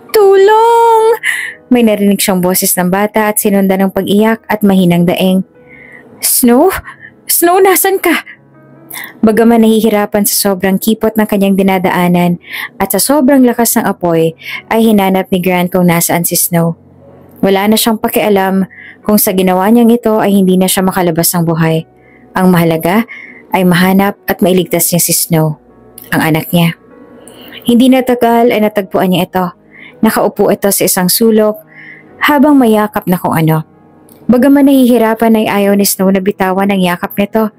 Tulong! May narinig siyang boses ng bata at sinundan ng pag-iyak at mahinang daing. Snow? Snow, nasan ka? Bagaman nahihirapan sa sobrang kipot ng kanyang dinadaanan at sa sobrang lakas ng apoy, ay hinanap ni Grant kung nasaan si Snow. Wala na siyang pakialam kung sa ginawa niyang ito ay hindi na siya makalabas ng buhay. Ang mahalaga ay mahanap at mailigtas niya si Snow, ang anak niya. Hindi natagal ay natagpuan niya ito. Nakaupo ito sa isang sulok habang mayakap na kung ano. Bagaman nahihirapan ay ayaw ni Snow na bitawan ang yakap nito.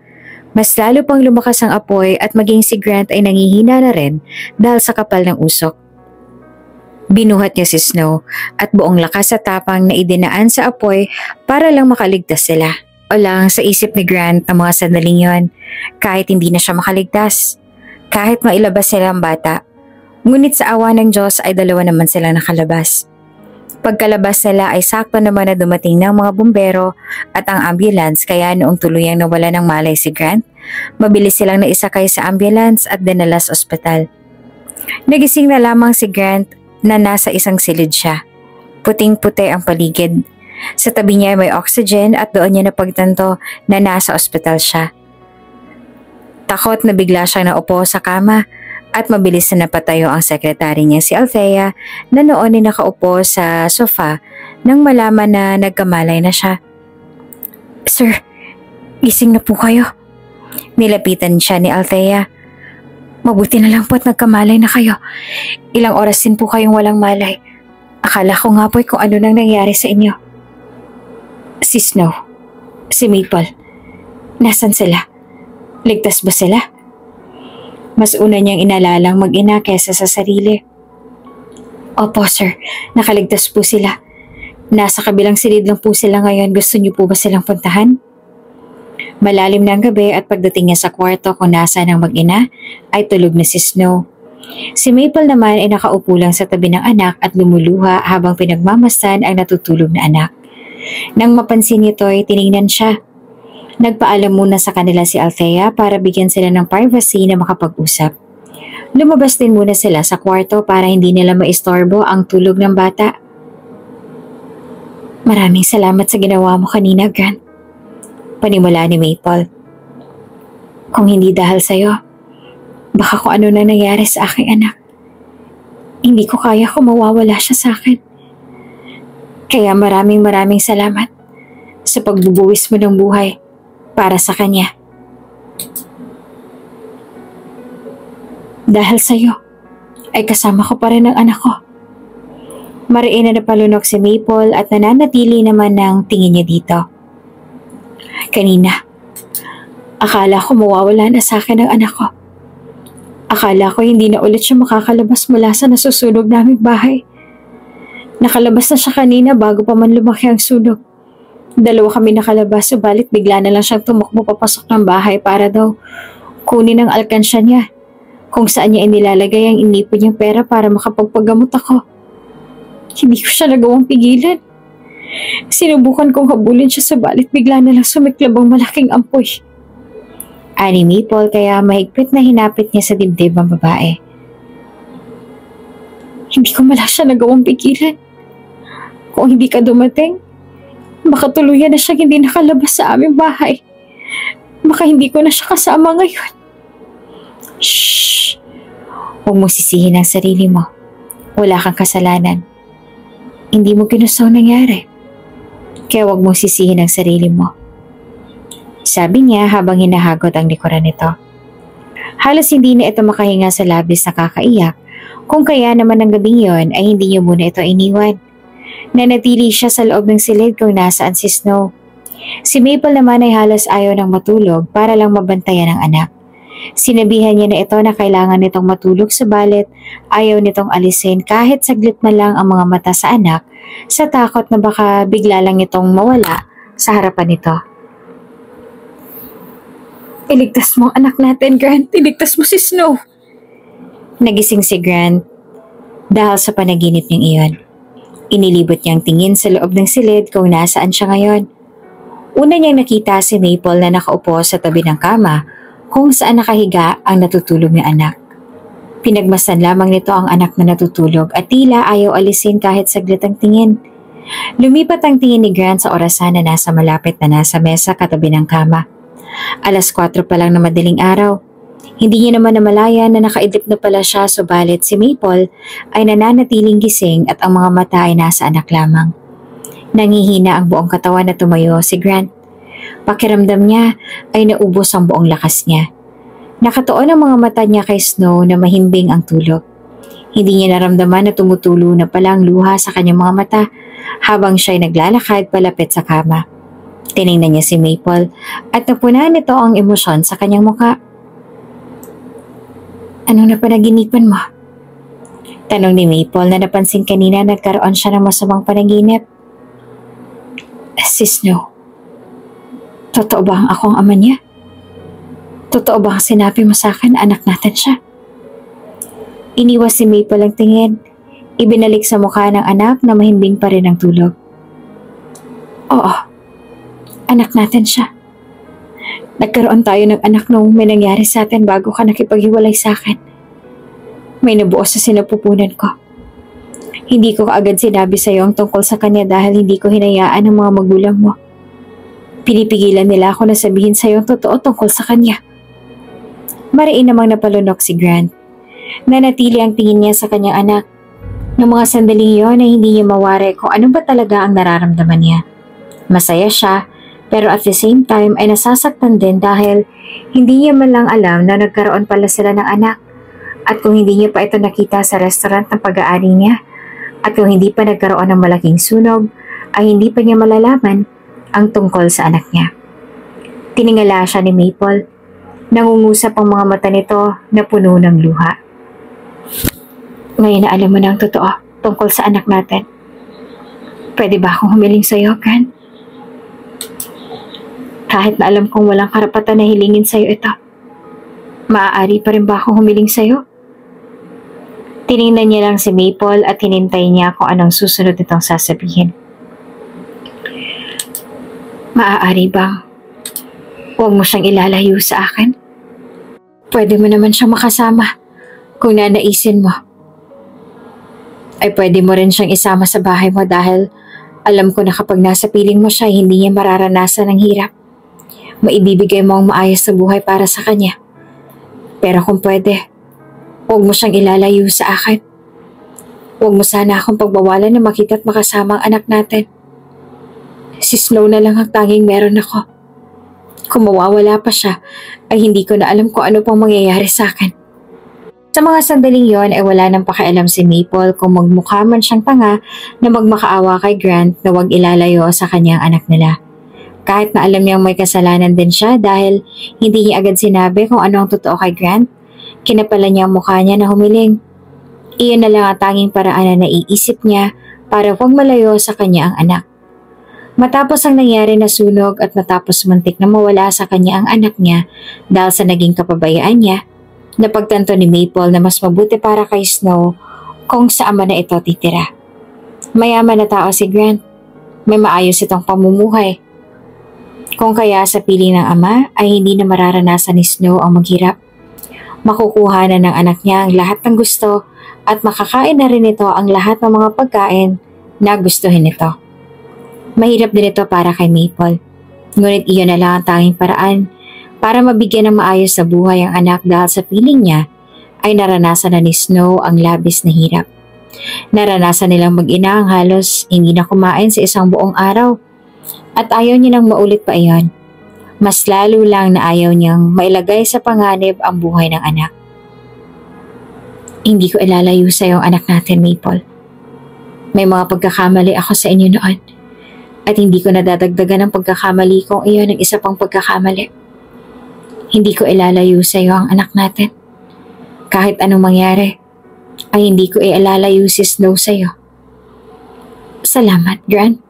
Mas lalo pang lumakas ang apoy at maging si Grant ay nangihina na rin dahil sa kapal ng usok. Binuhat niya si Snow at buong lakas at tapang na idinaan sa apoy para lang makaligtas sila. O lang sa isip ni Grant ang mga sandaling yon, kahit hindi na siya makaligtas, kahit mailabas sila ang bata. Ngunit sa awa ng Diyos ay dalawa naman sila nakalabas. Pagkalabas nila ay sakto naman na dumating ng mga bumbero at ang ambulance kaya noong tuluyang nawala ng malay si Grant, mabilis silang naisakay sa ambulance at dinala sa ospital. Nagising na lamang si Grant na nasa isang silid siya. Puting-puti ang paligid. Sa tabi niya may oxygen at doon niya napagtanto na nasa ospital siya. Takot na bigla siyang naupo sa kama at mabilis na napatayo ang sekretary niya si Althea na noon ay nakaupo sa sofa nang malaman na nagkamalay na siya. Sir, gising na po kayo. Nilapitan siya ni Althea. Mabuti na lang po at nagkamalay na kayo. Ilang oras din po kayong walang malay. Akala ko nga po kung ano nang nangyari sa inyo. Si Snow, si Maple, nasan sila? Ligtas ba sila? Mas una niyang inalalang mag-ina kesa sa sarili. Opo sir, nakaligtas po sila. Nasa kabilang silid lang po sila ngayon. Gusto niyo po ba silang puntahan? Malalim na ang gabi at pagdating niya sa kwarto kung nasaan ang mag-ina, ay tulog na si Snow. Si Maple naman ay nakaupo lang sa tabi ng anak at lumuluha habang pinagmamasdan ang natutulog na anak. Nang mapansin nito ay tiningnan siya. Nagpaalam muna sa kanila si Althea para bigyan sila ng privacy na makapag-usap. Lumabas din muna sila sa kwarto para hindi nila maistorbo ang tulog ng bata. Maraming salamat sa ginawa mo kanina, Grant. Panimula ni Maple. Kung hindi dahil sa'yo, baka kung ano na nangyari sa aking anak. Hindi ko kaya kung mawawala siya sa akin. Kaya maraming salamat sa pagbubuwis mo ng buhay para sa kanya. Dahil sa'yo, ay kasama ko pa rin ang anak ko. Mariin na napalunok si Maple at nananatili naman ng tingin niya dito. Kanina, akala ko mawawala na sa akin ang anak ko. Akala ko hindi na ulit siya makakalabas mula sa nasusunog naming bahay. Nakalabas na siya kanina bago pa man lumaki ang sunog. Dalawa kami nakalabas, subalit bigla na lang siyang tumakbo papasok ng bahay para daw kunin ang alkansya niya, kung saan niya inilalagay ang inipon niyang pera para makapagpagamot ako. Hindi ko siya nagawang pigilan. Sinubukan kong habulin siya, subalit bigla na lang sumiklab ang malaking ampoy. Ani Maple kaya mahigpit na hinapit niya sa dibdib ang babae. Hindi ko mala siya nagawang pigilan. Kung hindi ka dumating, baka tuluyan na siyang hindi nakalabas sa aming bahay. Baka hindi ko na siya kasama ngayon. Shhh! Huwag mo sisihin ang sarili mo. Wala kang kasalanan. Hindi mo ginusto ang nangyari. Kaya huwag mo sisihin ang sarili mo. Sabi niya habang hinahagot ang likuran nito. Halos hindi na ito makahinga sa labis na kakaiyak, kung kaya naman ang gabing yon ay hindi niyo muna ito iniwan. Nanatili siya sa loob ng silid kung nasaan si Snow. Si Maple naman ay halos ayaw nang matulog para lang mabantayan ang anak. Sinabihan niya na ito na kailangan nitong matulog, subalit ayaw nitong alisin kahit saglit man lang ang mga mata sa anak sa takot na baka bigla lang itong mawala sa harapan nito. Iligtas mo ang anak natin, Grant. Iligtas mo si Snow. Nagising si Grant dahil sa panaginip niyang iyon. Inilibot niyang tingin sa loob ng silid kung nasaan siya ngayon. Una niyang nakita si Maple na nakaupo sa tabi ng kama kung saan nakahiga ang natutulog na anak. Pinagmasdan lamang nito ang anak na natutulog at tila ayaw alisin kahit saglit ang tingin. Lumipat ang tingin ni Grant sa orasan na nasa malapit na nasa mesa katabi ng kama. 4:00 pa lang na madaling araw. Hindi niya naman namalaya na nakaidlip na pala siya, subalit si Maple ay nananatiling gising at ang mga mata ay nasa anak lamang. Nangihina ang buong katawan na tumayo si Grant. Pakiramdam niya ay naubos ang buong lakas niya. Nakatuon ang mga mata niya kay Snow na mahimbing ang tulog. Hindi niya naramdaman na tumutulo na pala ang luha sa kanyang mga mata habang siya ay naglalakad palapit sa kama. Tiningnan niya si Maple at napunan nito ang emosyon sa kanyang mukha. "Anong napanaginipan mo?" Tanong ni Maple na napansin kanina nagkaroon siya ng masamang panaginip. "Si Snow. Totoo ba ang akong ama niya? Totoo ba ang sinabi mo sa akin na anak natin siya?" Iniwas si Maple ang tingin. Ibinalik sa mukha ng anak na mahimbing pa rin ang tulog. "Oo, anak natin siya. Nagkaroon tayo ng anak nung may nangyari sa atin bago ka nakipaghiwalay sa akin. May nabuo sa sinapupunan ko. Hindi ko kaagad sinabi sa iyo ang tungkol sa kanya dahil hindi ko hinayaan ang mga magulang mo. Pinipigilan nila ako na sabihin sa iyo ang totoo tungkol sa kanya." Mariin namang napalunok si Grant. Nanatili ang tingin niya sa kanyang anak. Noong mga sandaling iyon ay hindi niya mawari kung ano ba talaga ang nararamdaman niya. Masaya siya, pero at the same time ay nasasaktan din dahil hindi niya man lang alam na nagkaroon pala sila ng anak. At kung hindi niya pa ito nakita sa restaurant ng pag-aari niya, at kung hindi pa nagkaroon ng malaking sunog, ay hindi pa niya malalaman ang tungkol sa anak niya. Tiningala siya ni Maple. Nangungusap ang mga mata nito na puno ng luha. "Ngayon na alam mo na ang totoo tungkol sa anak natin. Pwede ba akong humiling sa iyo, Grant? Kahit na alam kong walang karapatan na hilingin sa iyo ito, maaari pa rin ba akong humiling sa iyo?" Tiningnan niya lang si Maple at hinintay niya kung anong susunod nitong sasabihin. "Maaari bang huwag mo siyang ilalayo sa akin? Pwede mo naman siyang makasama kung nanaisin mo. Ay pwede mo rin siyang isama sa bahay mo dahil alam ko na kapag nasa piling mo siya, hindi niya mararanasan ng hirap. Maibibigay mo ang maayos na buhay para sa kanya. Pero kung pwede, huwag mo siyang ilalayo sa akin. Huwag mo sana akong pagbawalan na makita at makasama ang anak natin. Si Snow na lang ang tanging meron ako. Kung mawawala pa siya, ay hindi ko na alam kung ano pang mangyayari sa akin." Sa mga sandaling yon ay wala nang pakialam si Maple kung magmukha man siyang tanga na magmakaawa kay Grant na huwag ilalayo sa kanyang anak nila. Kahit na alam niyang may kasalanan din siya dahil hindi niya agad sinabi kung ano ang totoo kay Grant, kinapala niya ang mukha niya na humiling. Iyon na lang ang tanging paraan na naiisip niya para huwag malayo sa kanya ang anak. Matapos ang nangyari na sunog at matapos muntik na mawala sa kanya ang anak niya dahil sa naging kapabayaan niya, napagtanto ni Maple na mas mabuti para kay Snow kung sa ama na ito titira. Mayaman na tao si Grant. May maayos itong pamumuhay. Kung kaya sa piling ng ama ay hindi na mararanasan ni Snow ang maghirap. Makukuha na ng anak niya ang lahat ng gusto at makakain na rin ito ang lahat ng mga pagkain na gustuhin nito. Mahirap din ito para kay Maple. Ngunit iyon na lang ang tanging paraan para mabigyan ng maayos na buhay ang anak dahil sa piling niya ay naranasan na ni Snow ang labis na hirap. Naranasan nilang mag-ina ang halos hindi na kumain sa isang buong araw at ayaw niya nang maulit pa iyon. Mas lalo lang na ayaw niyang mailagay sa panganib ang buhay ng anak. "Hindi ko ilalayo sa iyo ang anak natin, Maple. May mga pagkakamali ako sa inyo noon at hindi ko nadadagdagan ang pagkakamali kung iyon ang isa pang pagkakamali. Hindi ko ilalayo sa iyo ang anak natin. Kahit anong mangyari, ay hindi ko ilalayo si Snow sa iyo." "Salamat, Grant."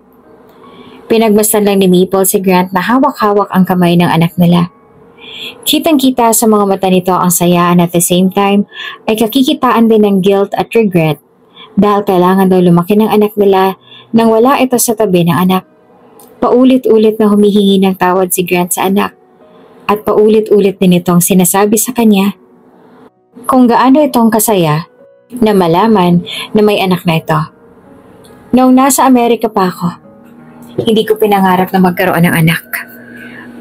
Pinagmasdan lang ni Maple si Grant na hawak-hawak ang kamay ng anak nila. Kitang-kita sa mga mata nito ang saya and at the same time ay kakikitaan din ng guilt at regret dahil kailangan daw lumaki ng anak nila nang wala ito sa tabi ng anak. Paulit-ulit na humihingi ng tawad si Grant sa anak at paulit-ulit din itong sinasabi sa kanya kung gaano itong kasaya na malaman na may anak na ito. Noong nasa Amerika pa ako, hindi ko pinangarap na magkaroon ng anak.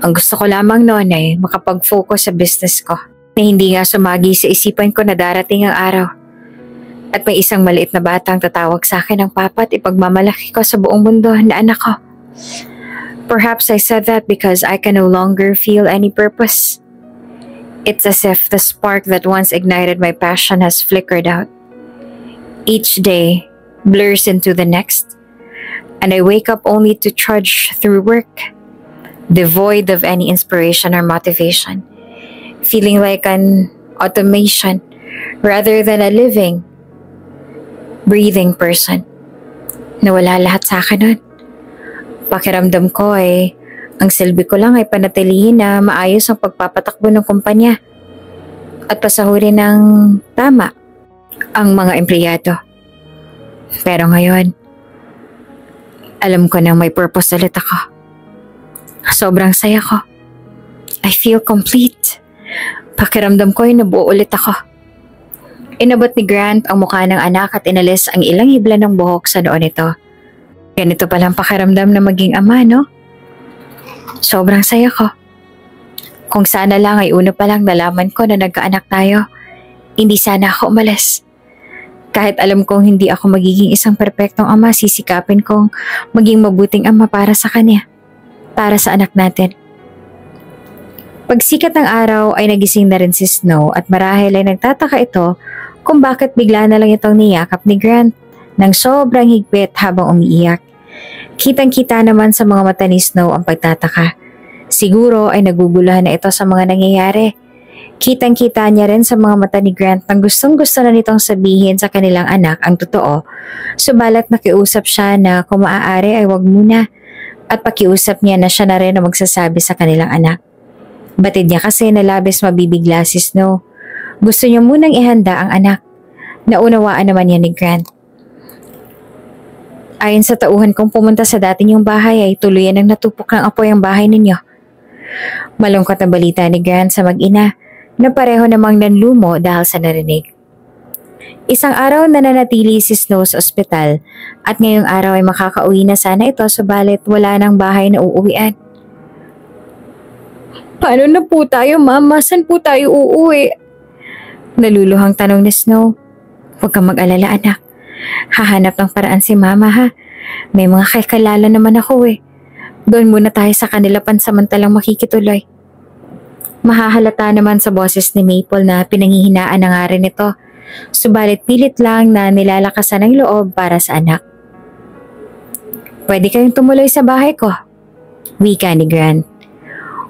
Ang gusto ko lamang noon ay makapag-focus sa business ko na hindi nga sumagi sa isipan ko na darating ang araw at may isang maliit na batang tatawag sa akin ng papa at ipagmamalaki ko sa buong mundo na anak ko. Perhaps I said that because I can no longer feel any purpose. It's as if the spark that once ignited my passion has flickered out. Each day blurs into the next, and I wake up only to trudge through work, devoid of any inspiration or motivation, feeling like an automation rather than a living, breathing person. Nawala lahat sa akin nun. Pakiramdam ko ay ang silbi ko lang ay panatilihin na maayos ang pagpapatakbo ng kumpanya at pasahurin ng tama ang mga empleyado. Pero ngayon, alam ko nang may purpose ulit ako. Sobrang saya ko. I feel complete. Pakiramdam ko ay nabuo ulit ako. Inabot ni Grant ang mukha ng anak at inalis ang ilang hibla ng buhok sa noon nito. Ganito palang pakiramdam na maging ama, no? Sobrang saya ko. Kung sana lang ay una pa lang nalaman ko na nagkaanak tayo, hindi sana ako umalis. Kahit alam kong hindi ako magiging isang perpektong ama, sisikapin kong maging mabuting ama para sa kanya, para sa anak natin. Pagsikat ng araw ay nagising na rin si Snow at marahil ay nagtataka ito kung bakit bigla na lang itong niyakap ni Grant ng sobrang higpit habang umiiyak. Kitang-kita naman sa mga mata ni Snow ang pagtataka. Siguro ay naguguluhan na ito sa mga nangyayari. Kitang-kita niya rin sa mga mata ni Grant na gustong-gusto na nitong sabihin sa kanilang anak ang totoo, subalit nakiusap siya na kung maaari ay wag muna at pakiusap niya na siya na rin ang magsasabi sa kanilang anak. Batid niya kasi na labis mabibigla si Snow. Gusto niya munang ihanda ang anak. Naunawaan naman niya ni Grant. Ayon sa tauhan kong pumunta sa dati niyong bahay ay tuluyan ng natupok ng apoy ang bahay ninyo. Malungkot na balita ni Grant sa mag-ina na pareho namang nanlumo dahil sa narinig. Isang araw na nanatili si Snow sa ospital at ngayong araw ay makakauwi na sana ito subalit wala nang bahay na uuwian. Paano na po tayo, Mama? Saan po tayo uuwi? Naluluhang tanong ni Snow. Huwag kang mag-alala, anak. Hahanap ng paraan si Mama, ha? May mga kakilala naman ako eh. Doon muna tayo sa kanila pansamantalang makikituloy. Mahahalata naman sa boses ni Maple na pinanghihinaan na nga rin ito. Subalit pilit lang na nilalakasan ng loob para sa anak. Pwede kayong tumuloy sa bahay ko, wika ni Grant.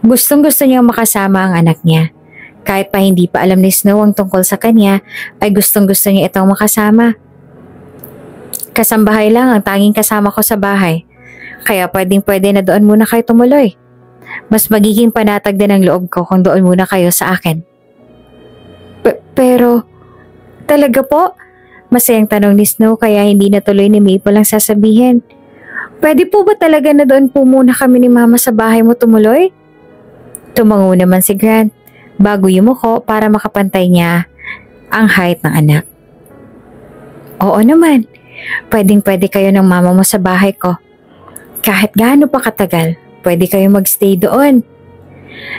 Gustong-gusto niyang makasama ang anak niya. Kahit pa hindi pa alam ni Snow ang tungkol sa kanya, ay gustong-gusto niya itong makasama. Kasambahay lang ang tanging kasama ko sa bahay. Kaya pwedeng-pwede na doon muna kayo tumuloy. Mas magiging panatag din ang loob ko kung doon muna kayo sa akin. Pero, talaga po? Masayang tanong ni Snow kaya hindi natuloy ni Maple ang sasabihin. Pwede po ba talaga na doon po muna kami ni Mama sa bahay mo tumuloy? Tumango naman si Grant bago yumuko para makapantay niya ang height ng anak. Oo naman, pwedeng-pwede kayo ng mama mo sa bahay ko. Kahit gaano pa katagal, pwede kayo magstay doon.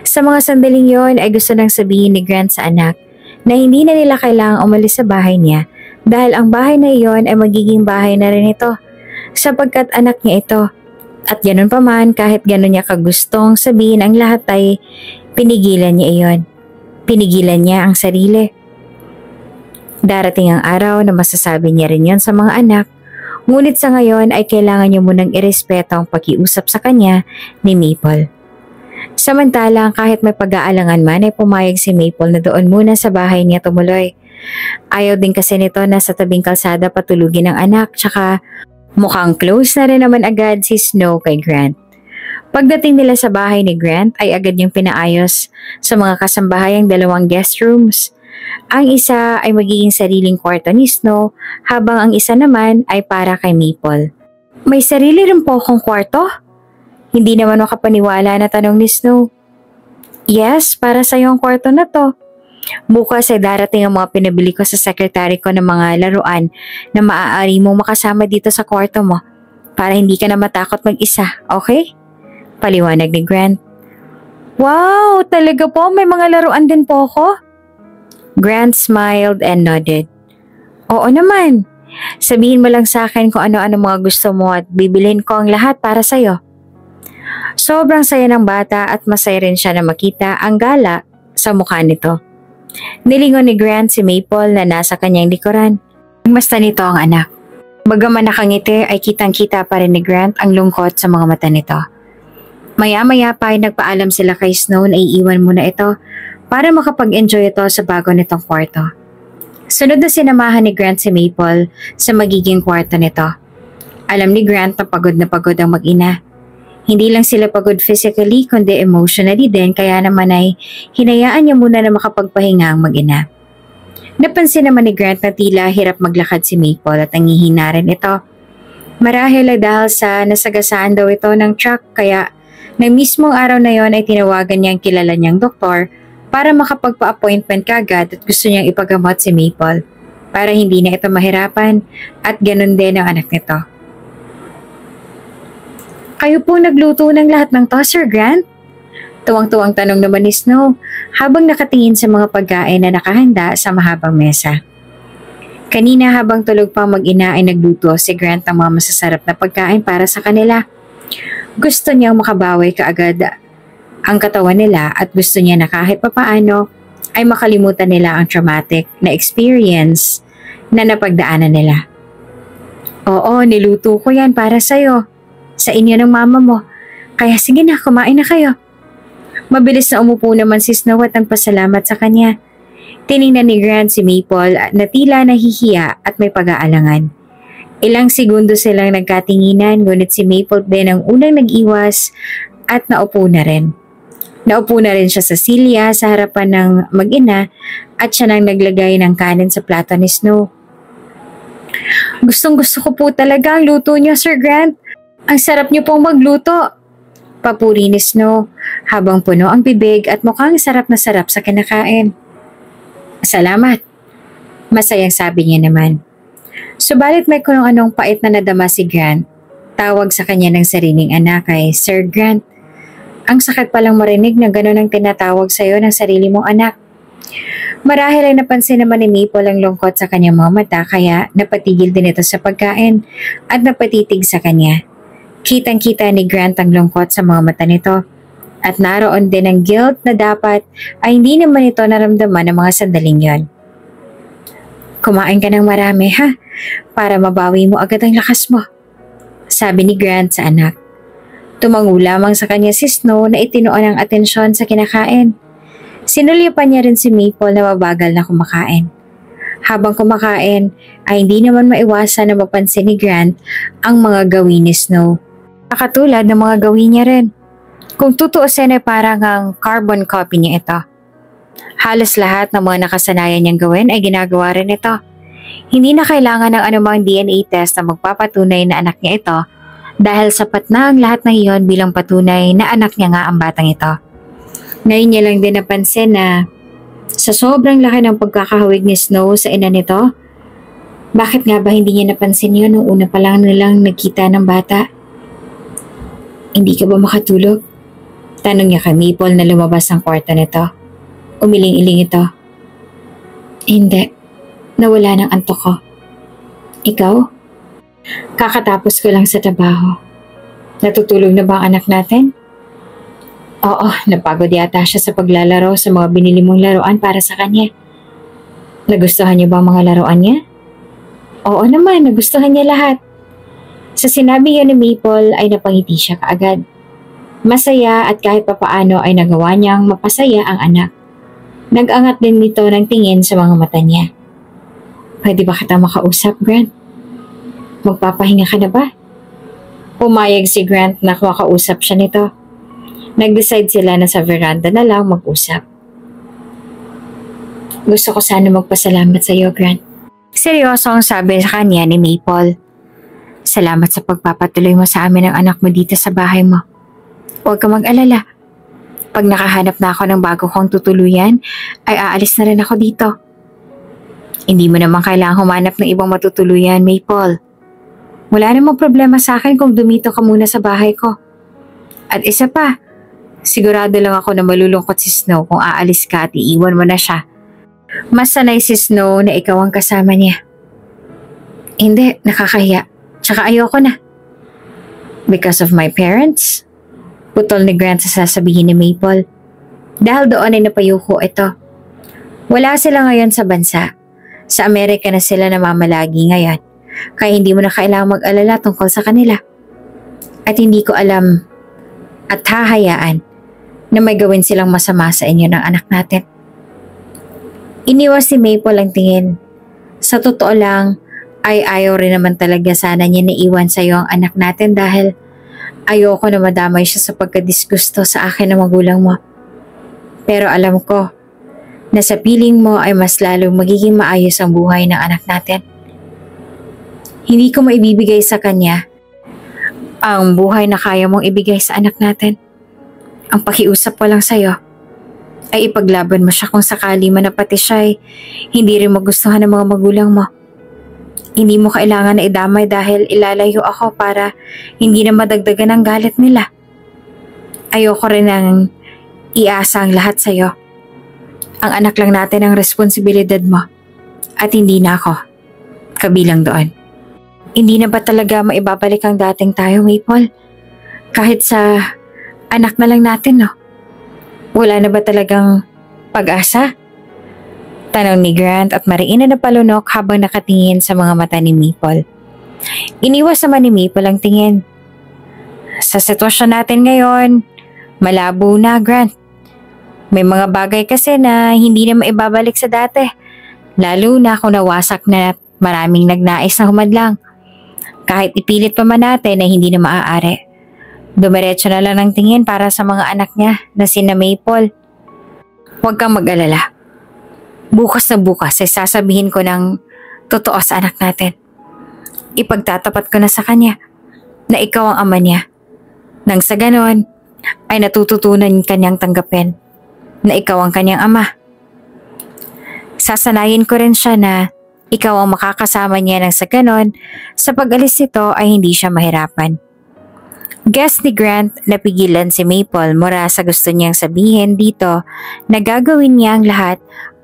Sa mga sandaling yon ay gusto nang sabihin ni Grant sa anak na hindi na nila kailangang umalis sa bahay niya dahil ang bahay na iyon ay magiging bahay na rin ito sapagkat anak niya ito. At ganun pa man, kahit ganun niya kagustong sabihin ang lahat ay pinigilan niya iyon. Pinigilan niya ang sarili. Darating ang araw na masasabi niya rin yon sa mga anak, ngunit sa ngayon ay kailangan niya munang irespeto ang pakiusap sa kanya ni Maple. Samantalang kahit may pag-aalangan man ay pumayag si Maple na doon muna sa bahay niya tumuloy. Ayaw din kasi nito na sa tabing kalsada patulugin ang anak tsaka mukhang close na rin naman agad si Snow kay Grant. Pagdating nila sa bahay ni Grant ay agad niyang pinaayos sa mga kasambahayang 2 guest rooms. Ang isa ay magiging sariling kwarto ni Snow habang ang isa naman ay para kay Maple. May sarili rin po akong kwarto? Hindi naman makapaniwala na tanong ni Snow. Yes, para sa'yo ang kwarto na to. Bukas ay darating ang mga pinabili ko sa sekretary ko ng mga laruan na maaari mong makasama dito sa kwarto mo para hindi ka na matakot mag-isa, okay? Paliwanag ni Grant. Wow, talaga po? May mga laruan din po ako? Grant smiled and nodded. Oo naman. Sabihin mo lang sa akin kung ano-ano mga gusto mo at bibilhin ko ang lahat para sa'yo. Sobrang saya ng bata at masaya rin siya na makita ang gala sa mukha nito. Nilingon ni Grant si Maple na nasa kanyang likuran. Basta nito ang anak. Bagaman nakangiti ay kitang-kita pa rin ni Grant ang lungkot sa mga mata nito. Maya-maya pa ay nagpaalam sila kay Snow na iiwan muna ito para makapag-enjoy ito sa bago nitong kwarto. Sunod na sinamahan ni Grant si Maple sa magiging kwarto nito. Alam ni Grant na pagod ang mag-ina. Hindi lang sila pagod physically kundi emotionally din kaya naman ay hinayaan niya muna na makapagpahinga ang mag-ina. Napansin naman ni Grant na tila hirap maglakad si Maple at nangihina rin ito. Marahil ay dahil sa nasagasaan daw ito ng truck kaya na mismong araw na yon ay tinawagan niya ang kilala niyang doktor para makapagpa-appointment kagad at gusto niyang ipagamot si Maple para hindi na ito mahirapan at ganun din ang anak nito. Kayo po nagluto ng lahat ng to, Sir Grant? Tuwang-tuwang tanong naman ni Snow habang nakatingin sa mga pagkain na nakahanda sa mahabang mesa. Kanina habang tulog pang mag-ina ay nagluto si Grant ng mga masasarap na pagkain para sa kanila. Gusto niyang makabawi kaagad ang katawan nila at gusto niya na kahit papaano ay makalimutan nila ang traumatic na experience na napagdaanan nila. Oo, niluto ko yan para sa'yo. Sa inyo ng mama mo. Kaya sige na, kumain na kayo. Mabilis na umupo naman si Snow at nagpasalamat sa kanya. Tiningnan ni Grant si Maple na tila nahihiya at may pag-aalangan. Ilang segundo silang nagkatinginan ngunit si Maple din ang unang nag-iwas at naupo na rin. Naupo na rin siya sa silya sa harapan ng mag-ina at siya nang naglagay ng kanin sa plato ni Snow. Gustong gusto ko po talaga ang luto niyo, Sir Grant. Ang sarap niyo pong magluto. Papuri ni Snow habang puno ang bibig at mukhang sarap na sarap sa kinakain. Salamat. Masayang sabi niya naman. Subalit may kung anong pait na nadama si Grant. Tawag sa kanya ng sariling anak ay Sir Grant. Ang sakit palang marinig na gano'n ang tinatawag sa iyo ng sarili mong anak. Marahil ay napansin naman ni Maple ang lungkot sa kanyang mga mata kaya napatigil din ito sa pagkain at napatitig sa kanya. Kitang-kita ni Grant ang lungkot sa mga mata nito at naroon din ang guilt na dapat ay hindi naman ito naramdaman ng mga sandaling yon. Kumain ka ng marami ha, para mabawi mo agad ang lakas mo, sabi ni Grant sa anak. Tumango lamang sa kanya si Snow na itinuon ang atensyon sa kinakain. Sinulipan niya rin si Maple na mabagal na kumakain. Habang kumakain ay hindi naman maiwasan na mapansin ni Grant ang mga gawin ni Snow. Katulad ng mga gawin niya rin. Kung tutuusin ay parang ang carbon copy niya ito. Halos lahat ng mga nakasanayan niyang gawin ay ginagawa rin ito. Hindi na kailangan ng anumang DNA test na magpapatunay na anak niya ito dahil sapat na ang lahat ng iyon bilang patunay na anak niya nga ang batang ito. Ngayon niya lang din napansin na sa sobrang laki ng pagkakahawig ni Snow sa ina nito, bakit nga ba hindi niya napansin yun nung una pa lang nilang nagkita ng bata? Hindi ka ba makatulog? Tanong niya kay Maple na lumabas ng kwarto nito. Umiling-iling ito. Hindi. Nawala ng antok ko. Ikaw? Kakatapos ko lang sa trabaho. Natutulog na ba ang anak natin? Oo, napagod yata siya sa paglalaro sa mga binili mong laruan para sa kanya. Nagustuhan niyo ba ang mga laruan niya? Oo naman, nagustuhan niya lahat. Sa sinabi niya ni Maple ay napangiti siya kaagad. Masaya at kahit papaano ay nagawa niyang mapasaya ang anak. Nag-angat din nito ng tingin sa mga mata niya. Pwede ba kita makausap, Grant? Magpapahinga ka na ba? Pumayag si Grant na makausap siya nito. Nag-decide sila na sa veranda na lang mag-usap. Gusto ko sana magpasalamat sa iyo, Grant. Seryoso ang sabi sa kanya ni Maple. Salamat sa pagpapatuloy mo sa amin ng anak mo dito sa bahay mo. Huwag ka mag-alala. Pag nakahanap na ako ng bago kong tutuluyan, ay aalis na rin ako dito. Hindi mo naman kailangang humanap ng ibang matutuluyan, Maple. Wala namang problema sa akin kung dumito ka muna sa bahay ko. At isa pa, sigurado lang ako na malulungkot si Snow kung aalis ka at iiwan mo na siya. Mas sanay si Snow na ikaw ang kasama niya. Hindi, nakakahiya. Tsaka ayoko na. Because of my parents? Putol ni Grant sa sasabihin ni Maple. Dahil doon ay napayuko ito. Wala sila ngayon sa bansa. Sa Amerika na sila namamalagi ngayon. Kaya hindi mo na kailangang mag-alala tungkol sa kanila. At hindi ko alam at hahayaan na may gawin silang masama sa inyo ng anak natin. Iniwas si Maple ang tingin. Sa totoo lang, ay ayaw rin naman talaga sana niya na iwan sa iyo ang anak natin dahil ayoko na madamay siya sa pagkadisgusto sa akin ng magulang mo. Pero alam ko na sa piling mo ay mas lalong magiging maayos ang buhay ng anak natin. Hindi ko maibibigay sa kanya ang buhay na kaya mong ibigay sa anak natin. Ang pakiusap ko lang sa'yo ay ipaglaban mo siya kung sakali man na pati siya ay hindi rin magustuhan ng mga magulang mo. Hindi mo kailangan na idamay dahil ilalayo ako para hindi na madagdagan ang galit nila. Ayoko rin ang iasa ang lahat sa'yo. Ang anak lang natin ang responsibilidad mo at hindi na ako kabilang doon. Hindi na ba talaga maibabalik ang dating tayo, Maple? Kahit sa anak na lang natin, no? Wala na ba talagang pag-asa? Tanong ni Grant at mariin na napalunok habang nakatingin sa mga mata ni Maple. Iniwas naman ni Maple ang tingin. Sa sitwasyon natin ngayon, malabo na, Grant. May mga bagay kasi na hindi na maibabalik sa dati. Lalo na kung nawasak na maraming nagnais na humadlang. Kahit ipilit pa man natin na hindi na maaari. Dumiretso na lang ng tingin para sa mga anak niya na sina Maple. Huwag kang mag-alala. Bukas na bukas ay sasabihin ko ng totoo sa anak natin. Ipagtatapat ko na sa kanya na ikaw ang ama niya. Nang sa ganon ay natututunan kanyang tanggapin na ikaw ang kanyang ama. Sasanayin ko rin siya na ikaw ang makakasama niya nang sa ganon, sa pag-alis nito ay hindi siya mahirapan. Guess ni Grant na pigilan si Maple mula sa gusto niyang sabihin dito na gagawin niya ang lahat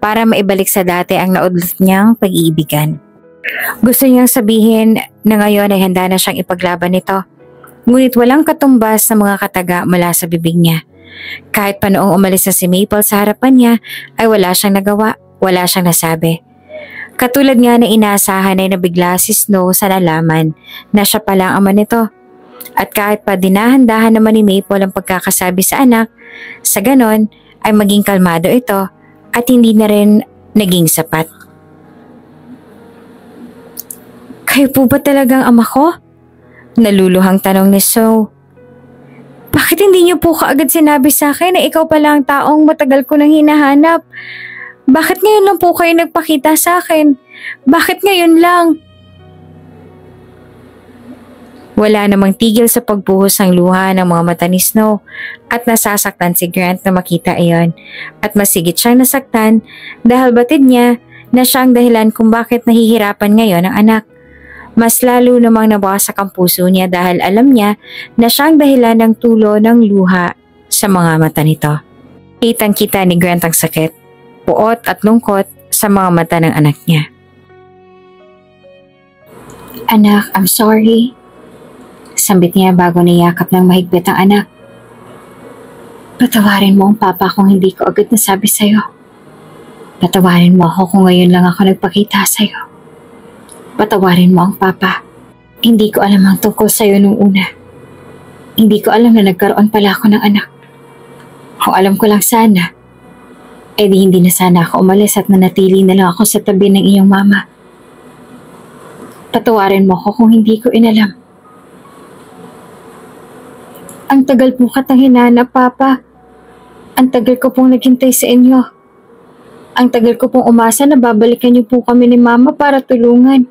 para maibalik sa dati ang naudlot niyang pag-iibigan. Gusto niyang sabihin na ngayon ay handa na siyang ipaglaban nito, ngunit walang katumbas sa mga kataga mula sa bibig niya. Kahit pa noong umalis na si Maple sa harapan niya ay wala siyang nagawa, wala siyang nasabi. Katulad nga na inaasahan ay nabigla si Snow sa nalaman na siya pala ang ama nito. At kahit pa dinahan-dahan naman ni Maple ang pagkakasabi sa anak, sa ganon ay maging kalmado ito at hindi na rin naging sapat. Kayo po ba talagang ama ko? Naluluhang tanong ni Snow. Bakit hindi niyo po kaagad sinabi sa akin na ikaw pala ang taong matagal ko nang hinahanap? Bakit ngayon lang po kayo nagpakita sa akin? Bakit ngayon lang? Wala namang tigil sa pagbuhos ng luha ng mga mata ni Snow at nasasaktan si Grant na makita iyon at masigit siyang nasaktan dahil batid niya na siya ang dahilan kung bakit nahihirapan ngayon ang anak. Mas lalo namang nabawasak ang puso niya dahil alam niya na siya ang dahilan ng tulo ng luha sa mga mata nito. Kitang-kita ni Grant ang sakit, puot at lungkot sa mga mata ng anak niya. Anak, I'm sorry. Sambit niya bago niyakap ng mahigpit ang anak. Patawarin mo ang papa kung hindi ko agad nasabi sa'yo. Patawarin mo ako kung ngayon lang ako nagpakita sa'yo. Patawarin mo ang papa. Hindi ko alam ang tungkol sa'yo nung una. Hindi ko alam na nagkaroon pala ako ng anak. Kung alam ko lang sana, di hindi na sana ako umalis at nanatili na lang ako sa tabi ng iyong mama. Patawarin mo ako kung hindi ko inalam. Ang tagal po katang hinanap, Papa. Ang tagal ko pong naghintay sa inyo. Ang tagal ko pong umasa na babalikan niyo po kami ni Mama para tulungan.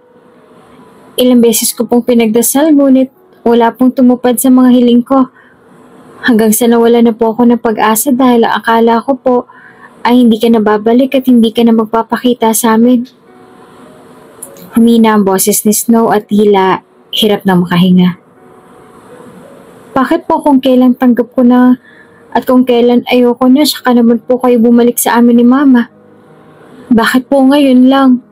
Ilang beses ko pong pinagdasal ngunit wala pong tumupad sa mga hiling ko. Hanggang sa nawala na po ako ng pag-asa dahil akala ko po ay hindi ka na babalik at hindi ka na magpapakita sa amin. Humina ang boses ni Snow at tila hirap na makahinga. Bakit po kung kailan tanggap ko na at kung kailan ayoko na, saka naman po kayo bumalik sa amin ni Mama? Bakit po ngayon lang?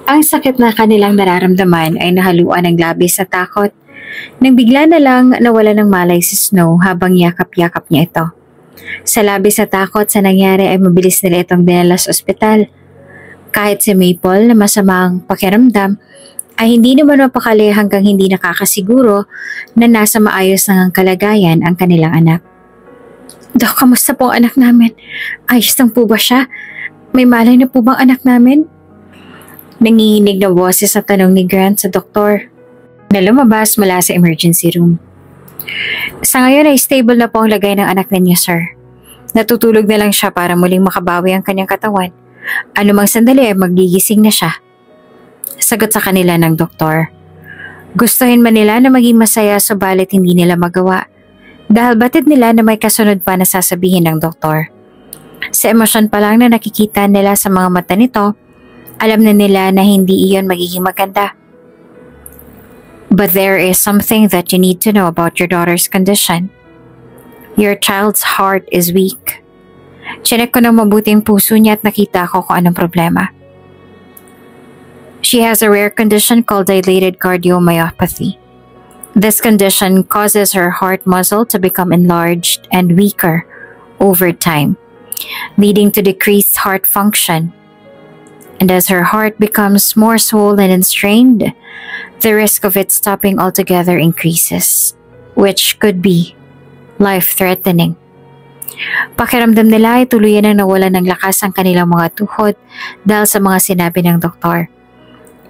Ang sakit na kanilang nararamdaman ay nahaluan ng labis sa takot. Nang bigla na lang nawala ng malay si Snow habang yakap-yakap niya ito. Sa labis na takot sa nangyari ay mabilis nila itong dinala sa ospital. Kahit si Maple na masamang pakiramdam ay hindi naman mapakali hanggang hindi nakakasiguro na nasa maayos ng kalagayan ang kanilang anak. Dok, kamusta po ang anak namin? Ayos lang po ba siya? May malay na po bang anak namin? Nanginginig na boses sa tanong ni Grant sa doktor na lumabas mula sa emergency room. Sa ngayon ay stable na po ang lagay ng anak ninyo, sir. Natutulog na lang siya para muling makabawi ang kanyang katawan. Anumang sandali ay magigising na siya. Sagot sa kanila ng doktor. Gustuhin man nila na maging masaya subalit hindi nila magawa dahil batid nila na may kasunod pa na sasabihin ng doktor. Sa emosyon pa lang na nakikita nila sa mga mata nito, alam na nila na hindi iyon magiging maganda. But there is something that you need to know about your daughter's condition. Your child's heart is weak. Chinek ko ng mabuting puso niya at nakita ko kung anong problema. She has a rare condition called dilated cardiomyopathy. This condition causes her heart muscle to become enlarged and weaker over time, leading to decreased heart function. And as her heart becomes more swollen and strained, the risk of it stopping altogether increases, which could be life-threatening. Pakiramdam nila ay tuluyan ang nawalan ng lakas ang kanilang mga tuhod dahil sa mga sinabi ng doktor.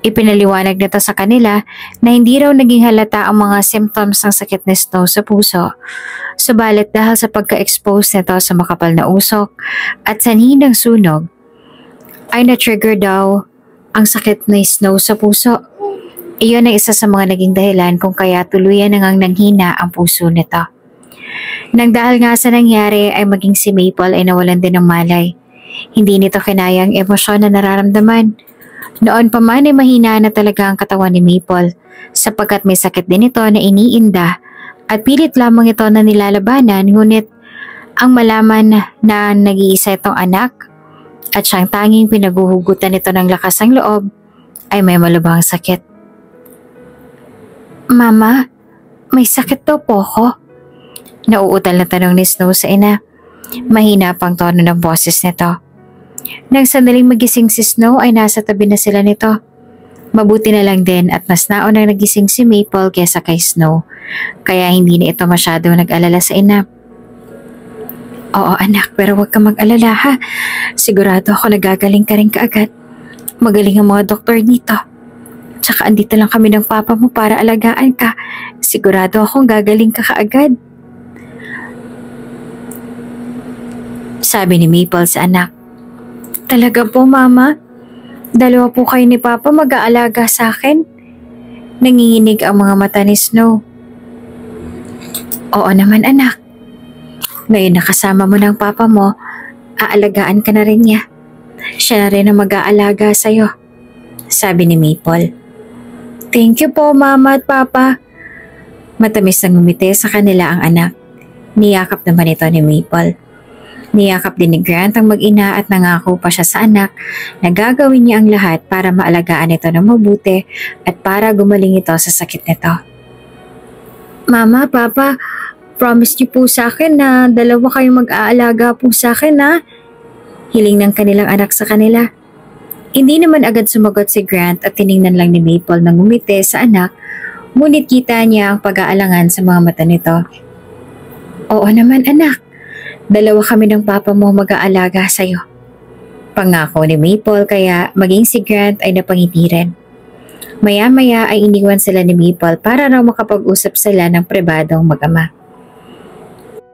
Ipinaliwanag nito sa kanila na hindi raw naging halata ang mga symptoms ng sakit ni Snow sa puso. Subalit dahil sa pagka-expose nito sa makapal na usok at sanhi ng sunog, ay na-trigger daw ang sakit ni Snow sa puso. Iyon ang isa sa mga naging dahilan kung kaya tuluyan nang nanghina ang puso nito. Nang dahil nga sa nangyari ay maging si Maple ay nawalan din ng malay. Hindi nito kinaya ang emosyon na nararamdaman. Noon pa man ay mahina na talaga ang katawan ni Maple sapagkat may sakit din ito na iniinda at pilit lamang ito na nilalabanan, ngunit ang malaman na nag-iisa itong anak at siyang tanging pinaguhugutan nito ng lakas ng loob ay may malubhang sakit. Mama, may sakit daw po ako. Nauutal na tanong ni Snow sa ina. Mahina pang tono ng boses nito. Nang sandaling magising si Snow ay nasa tabi na sila nito. Mabuti na lang din at mas naunang nagising si Maple kesa kay Snow, kaya hindi na ito masyadong nag-alala sa ina. Oo anak, pero huwag ka mag-alala ha. Sigurado ako nagagaling ka rin kaagad. Magaling ang mga doktor dito. Tsaka andito lang kami ng papa mo para alagaan ka. Sigurado akong gagaling ka kaagad. Sabi ni Maple sa anak. Talaga po, Mama? Dalawa po kayo ni Papa mag-aalaga sa akin? Nanginginig ang mga mata ni Snow. Oo naman, anak. Ngayon nakasama mo ng Papa mo, aalagaan ka na rin niya. Siya na rin ang mag-aalaga sa'yo. Sabi ni Maple. Thank you po, Mama at Papa. Matamis na ngumiti sa kanila ang anak. Niyakap naman ito ni Maple. Niyakap din ni Grant ang mag-ina at nangako pa siya sa anak na gagawin niya ang lahat para maalagaan ito ng mabuti at para gumaling ito sa sakit nito. Mama, Papa, promise niyo po sa akin na dalawa kayong mag-aalaga po sa akin ha? Hiling ng kanilang anak sa kanila. Hindi naman agad sumagot si Grant at tiningnan lang ni Maple na ngumiti sa anak, ngunit kita niya ang pag-aalangan sa mga mata nito. Oo naman anak. Dalawa kami ng papa mo mag-aalaga sa'yo. Pangako ni Maple kaya maging si Grant ay napangiti rin. Maya-maya ay iniwan sila ni Maple para raw makapag-usap sila ng pribadong mag-ama.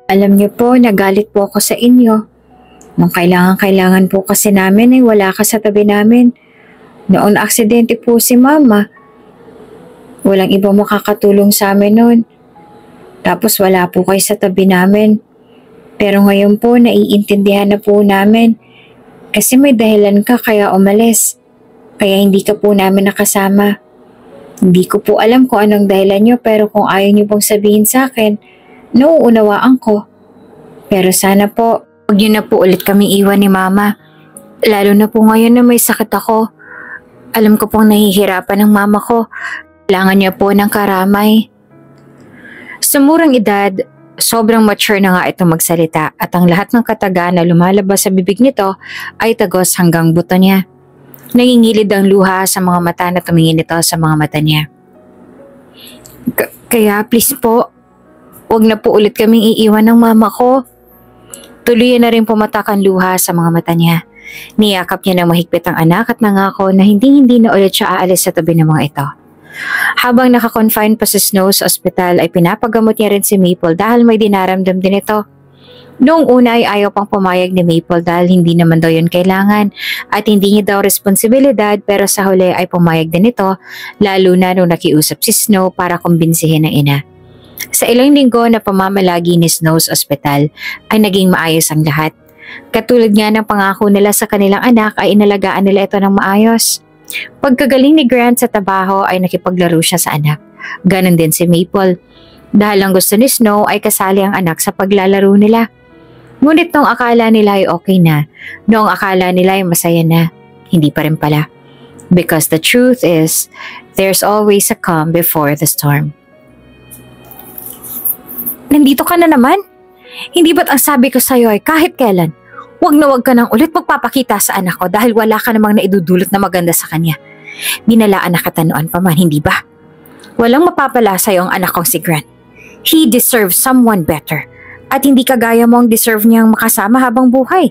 Alam niyo po, nagalit po ako sa inyo. Nung kailangan po kasi namin ay wala ka sa tabi namin. Noon aksidente po si Mama. Walang ibang makakatulong sa amin noon. Tapos wala po kayo sa tabi namin. Pero ngayon po naiintindihan na po namin. Kasi may dahilan ka kaya umalis. Kaya hindi ka po namin nakasama. Hindi ko po alam kung anong dahilan nyo pero kung ayaw nyo pong sabihin sa akin, nauunawaan ko. Pero sana po, huwag nyo na po ulit kami iwan ni Mama. Lalo na po ngayon na may sakit ako. Alam ko pong nahihirapan ng mama ko. Kailangan niya po ng karamay. Sa murang edad, sobrang mature na nga itong magsalita at ang lahat ng kataga na lumalabas sa bibig nito ay tagos hanggang buto niya. Nangingilid ang luha sa mga mata na tumingin ito sa mga mata niya. Kaya please po, huwag na po ulit kaming iiwan ng mama ko. Tuluyan na rin pumatak ang luha sa mga mata niya. Niyakap niya ng mahigpit ang anak at nangako na hindi na ulit siya aalis sa tabi ng mga ito. Habang nakakonfine pa sa Snow sa ospital ay pinapagamot niya rin si Maple dahil may dinaramdam din ito. Noong una ay ayaw pang pumayag ni Maple dahil hindi naman daw yun kailangan at hindi niya daw responsibilidad pero sa huli ay pumayag din ito lalo na nung nakiusap si Snow para kumbinsihin ng ina. Sa ilang linggo na pamamalagi ni Snow sa ospital ay naging maayos ang lahat. Katulad nga ng pangako nila sa kanilang anak ay inalagaan nila ito ng maayos. Pagkagaling ni Grant sa trabaho ay nakipaglaro siya sa anak. Ganon din si Maple. Dahil ang gusto ni Snow ay kasali ang anak sa paglalaro nila. Ngunit noong akala nila ay okay na, noong akala nila ay masaya na, hindi pa rin pala. Because the truth is, there's always a calm before the storm. Nandito ka na naman? Hindi ba't ang sabi ko sa'yo ay kahit kailan, huwag ka nang ulit magpapakita sa anak ko dahil wala ka namang naidudulot na maganda sa kanya. Binalaan na kita noon pa man, hindi ba? Walang mapapala sa'yo ang anak kong si Grant. He deserves someone better. At hindi kagaya mo ang deserve niyang makasama habang buhay.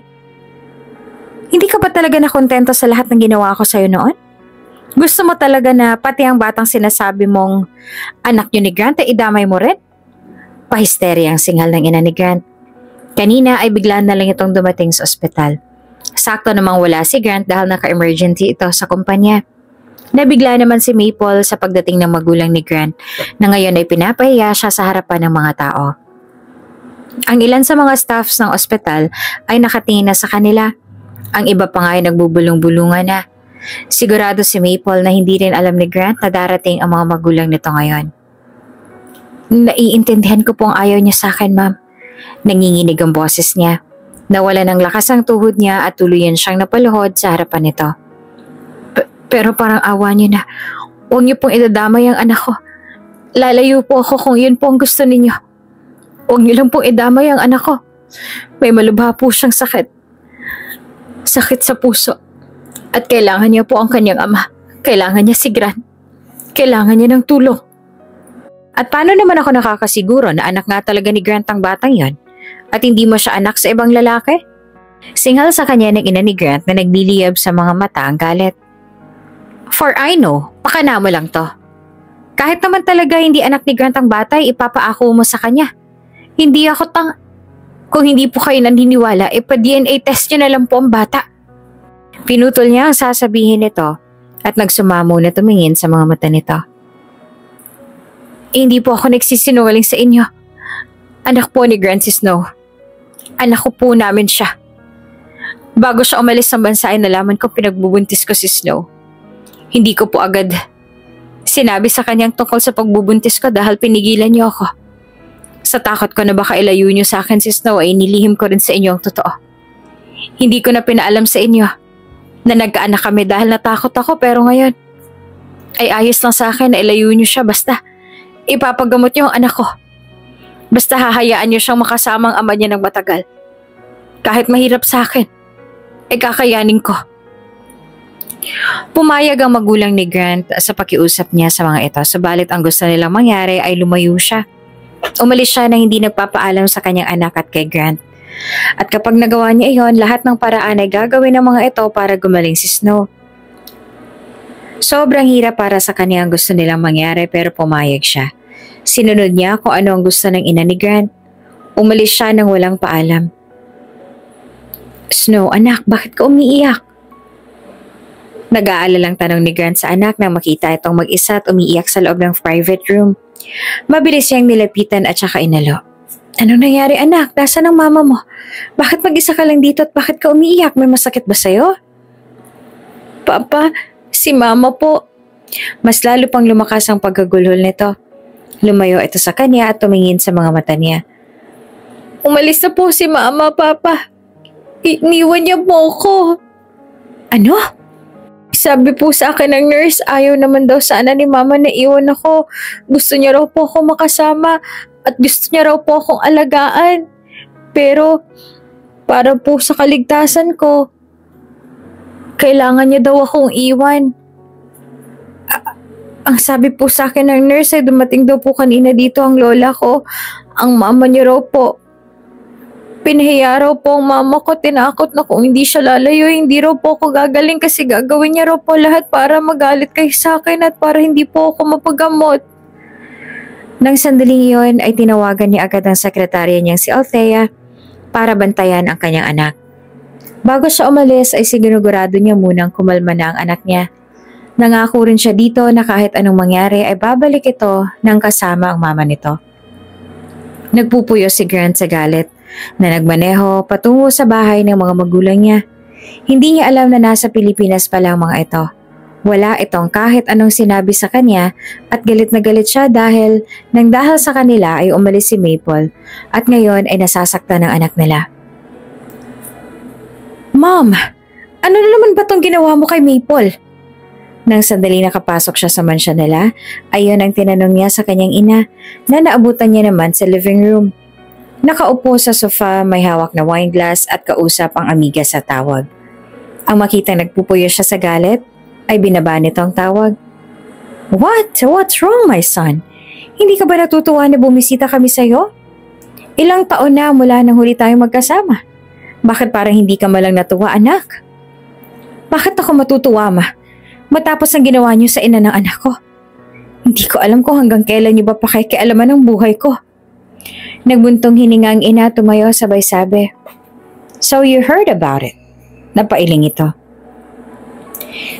Hindi ka ba talaga nakontento sa lahat ng ginawa ko sa'yo noon? Gusto mo talaga na pati ang batang sinasabi mong anak niyo ni Grant ay idamay mo rin? Pahisterya ang singal ng ina ni Grant. Kanina ay bigla na lang itong dumating sa ospital. Sakto namang wala si Grant dahil naka-emergency ito sa kumpanya. Nabigla naman si Maple sa pagdating ng magulang ni Grant na ngayon ay pinapahiya siya sa harapan ng mga tao. Ang ilan sa mga staffs ng ospital ay nakatingin na sa kanila. Ang iba pa nga ay nagbubulong-bulungan na. Sigurado si Maple na hindi rin alam ni Grant na darating ang mga magulang nito ngayon. Naiintindihan ko pong ayaw niya sa akin, ma'am. Nanginginig ang boses niya. Nawala ng lakas ang tuhod niya at tuluyan siyang napaluhod sa harapan nito. Pero parang awa niyo na. Huwag niyo pong idadamay ang anak ko. Lalayo po ako kung yun po ang gusto ninyo. Huwag niyo lang pong idamay ang anak ko. May malubha po siyang sakit. Sakit sa puso. At kailangan niya po ang kanyang ama. Kailangan niya si Grant. Kailangan niya ng tulong. At paano naman ako nakakasiguro na anak nga talaga ni Grant ang batang yon? At hindi mo siya anak sa ibang lalaki? Singal sa kanya ng ina ni Grant na nagliliyab sa mga mata ang galit. For I know, pakana mo lang to. Kahit naman talaga hindi anak ni Grant ang bata, ipapaako mo sa kanya. Hindi ako Kung hindi po kayo naniniwala, pa-DNA test niyo na lang po ang bata. Pinutol niya ang sasabihin nito at nagsumamo na tumingin sa mga mata nito. Hindi po ako nagsisinungaling sa inyo. Anak po ni Grant si Snow. Anak ko po namin siya. Bago siya umalis sa bansa ay nalaman ko pinagbubuntis ko si Snow. Hindi ko po agad sinabi sa kanyang tungkol sa pagbubuntis ko dahil pinigilan niyo ako. Sa takot ko na baka ilayo niyo sa akin si Snow ay nilihim ko rin sa inyo ang totoo. Hindi ko na pinaalam sa inyo na nagkaanak kami dahil natakot ako pero ngayon ay ayos lang sa akin na ilayo niyo siya basta ipapagamot niyo ang anak ko. Basta hahayaan niyo siyang makasamang ama niya ng matagal. Kahit mahirap sa akin, ay kakayanin ko. Pumayag ang magulang ni Grant sa pakiusap niya sa mga ito, subalit ang gusto nilang mangyari ay lumayo siya. Umalis siya na hindi nagpapaalam sa kanyang anak at kay Grant. At kapag nagawa niya iyon, lahat ng paraan ay gagawin ng mga ito para gumaling si Snow. Sobrang hirap para sa kanya ang gusto nilang mangyari pero pumayag siya. Sinunod niya kung ano ang gusto ng ina ni Grant. Umalis siya nang walang paalam. Snow, anak, bakit ka umiiyak? Nag-aalalang tanong ni Grant sa anak nang makita itong mag-isa at umiiyak sa loob ng private room. Mabilis siyang nilapitan at saka inalo. Anong nangyari anak? Nasaan ang mama mo? Bakit mag-isa ka lang dito at bakit ka umiiyak? May masakit ba sa'yo? Papa, si mama po. Mas lalo pang lumakas ang pagkagulhol nito. Lumayo ito sa kanya at tumingin sa mga mata niya. Umalis na po si mama, papa. Iniwan niya po ako. Ano? Sabi po sa akin ng nurse, ayaw naman daw sana ni mama na iwan ako. Gusto niya raw po ako makasama at gusto niya raw po akong alagaan. Pero, para po sa kaligtasan ko, kailangan niya daw akong iwan. Ang sabi po sa akin ng nurse ay dumating daw po kanina dito ang lola ko. Ang mama niya raw po. Pinahiya raw po ang mama ko, tinakot na kung hindi siya lalayo, hindi raw po ako gagaling kasi gagawin niya raw po lahat para magalit kayo sa akin at para hindi po ako mapagamot. Nang sandaling iyon ay tinawagan niya agad ang sekretarya niyang si Althea para bantayan ang kanyang anak. Bago siya umalis ay sinigurado niya munang kumalma na ang anak niya. Nangako rin siya dito na kahit anong mangyari ay babalik ito nang kasama ang mama nito. Nagpupuyo si Grant sa galit na nagmaneho patungo sa bahay ng mga magulang niya. Hindi niya alam na nasa Pilipinas pala ang mga ito. Wala itong kahit anong sinabi sa kanya at galit na galit siya dahil sa kanila ay umalis si Maple at ngayon ay nasasaktan ng anak nila. Mom, ano na naman ba tong ginawa mo kay Maple? Nang sandali nakapasok siya sa mansya nila, ayon ang tinanong niya sa kanyang ina na naabutan niya naman sa living room. Nakaupo sa sofa, may hawak na wine glass at kausap ang amiga sa tawag. Ang makitang nagpupuyo siya sa galit, ay binaba nito ang tawag. What's wrong, my son? Hindi ka ba natutuwa na bumisita kami sa'yo? Ilang taon na mula nang huli tayong magkasama. Bakit parang hindi ka malang natuwa, anak? Bakit ako matutuwa, ma? Matapos ang ginawa niyo sa ina ng anak ko. Hindi ko alam kung hanggang kailan niyo ba pakikialaman ang buhay ko. Nagbuntong hininga ang ina, tumayo sabay sabi. So you heard about it? Napailing ito.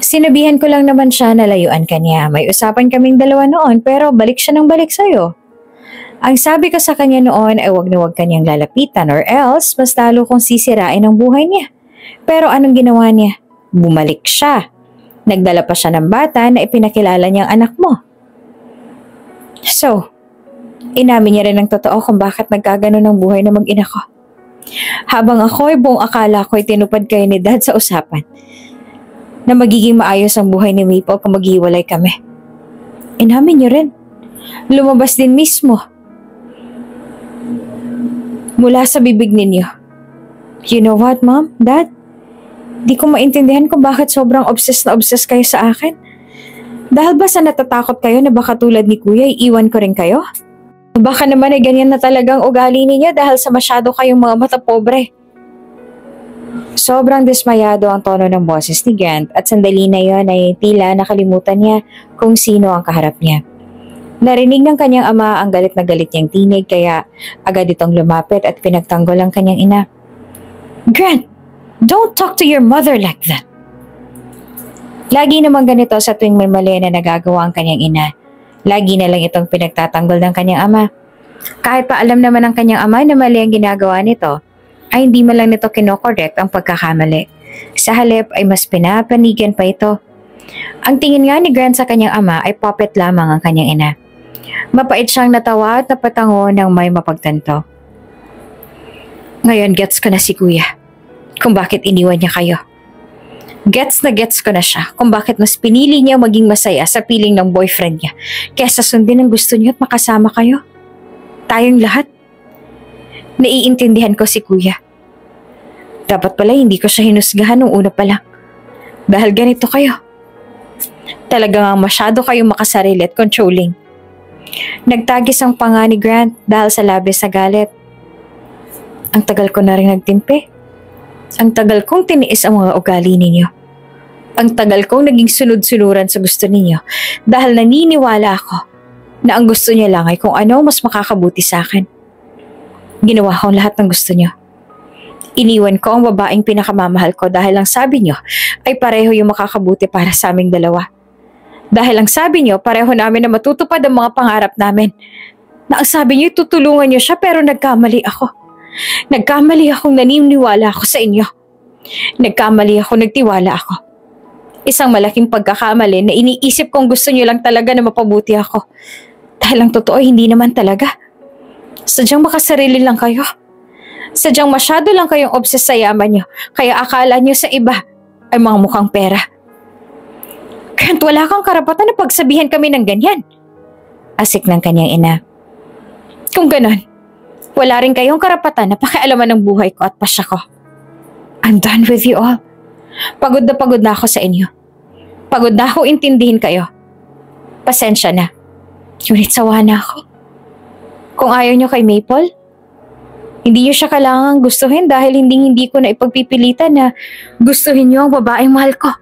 Sinabihan ko lang naman siya na layuan kanya. May usapan kaming dalawa noon pero balik siya ng balik sa'yo. Ang sabi ko sa kanya noon ay wag na wag kanyang lalapitan or else mas lalo kong sisirain ang buhay niya. Pero anong ginawa niya? Bumalik siya. Nagdala pa siya ng bata na ipinakilala niyang anak mo. So, inamin niya rin ang totoo kung bakit nagkaganon ang buhay ng mag-ina ko. Habang ako ay buong akala ko ay tinupad kayo ni Dad sa usapan na magiging maayos ang buhay ni Maple kung maghiwalay kami. Inamin niyo rin. Lumabas din mismo mula sa bibig ninyo. You know what, Mom? Dad? Di ko maintindihan kung bakit sobrang obsessed na obsessed kayo sa akin. Dahil ba sa natatakot kayo na baka tulad ni Kuya iiwan ko rin kayo? Baka naman ay ganyan na talagang ugali ninyo dahil sa masyado kayong mga mata pobre. Sobrang dismayado ang tono ng boses ni Grant at sandali na yon ay tila nakalimutan niya kung sino ang kaharap niya. Narinig ng kanyang ama ang galit na galit niyang tinig kaya agad itong lumapit at pinagtanggol ang kanyang ina. Grant! Don't talk to your mother like that. Lagi naman ganito sa tuwing may mali na nagagawa ang kanyang ina. Lagi na lang itong pinagtatanggol ng kanyang ama. Kahit pa alam naman ng kanyang ama na mali ang ginagawa nito, ay hindi man lang nito kinokorek ang pagkakamali. Sa halip ay mas pinapanigan pa ito. Ang tingin nga ni Grant sa kanyang ama ay puppet lamang ang kanyang ina. Mapait siyang natawa at napatango ng may mapagtanto. Ngayon gets ko na si Kuya kung bakit iniwan niya kayo. Gets ko na siya kung bakit mas pinili niya maging masaya sa piling ng boyfriend niya kesa sundin ang gusto niya at makasama kayo. Tayong lahat. Naiintindihan ko si Kuya. Dapat pala hindi ko siya hinusgahan nung una pa lang. Dahil ganito kayo. Talagang masyado kayong makasarili at controlling. Nagtagis ang panga ni Grant dahil sa labis na galit. Ang tagal ko na rin nagtimpi. Ang tagal kong tiniis ang mga ugali ninyo. Ang tagal kong naging sunod-sunuran sa gusto ninyo dahil naniniwala ako na ang gusto niya lang ay kung ano mas makakabuti sa akin. Ginawa ko lahat ng gusto niyo. Iniwan ko ang babaeng pinakamamahal ko dahil ang sabi niyo ay pareho yung makakabuti para sa aming dalawa. Dahil ang sabi niyo, pareho namin na matutupad ang mga pangarap namin. Na ang sabi niyo, tutulungan niyo siya pero nagkamali ako. Nagkamali akong naniniwala ako sa inyo. Nagkamali ako, nagtiwala ako. Isang malaking pagkakamali na iniisip kong gusto niyo lang talaga na mapabuti ako. Dahil ang totoo, hindi naman talaga. Sadyang makasarili lang kayo. Sadyang masyado lang kayong obses sa yaman niyo, kaya akala niyo sa iba ay mga mukhang pera. Grant, wala kang karapatan na pagsabihan kami ng ganyan. Asik ng kanyang ina. Kung ganon, wala rin kayong karapatan na pakialaman ng buhay ko at pasya ko. I'm done with you all. Pagod na ako sa inyo. Pagod na ako intindihin kayo. Pasensya na. Ngunit sawa na ako. Kung ayaw niyo kay Maple, hindi niyo siya kailangang gustuhin dahil hindi ko na ipagpipilitan na gustuhin niyo ang babaeng mahal ko.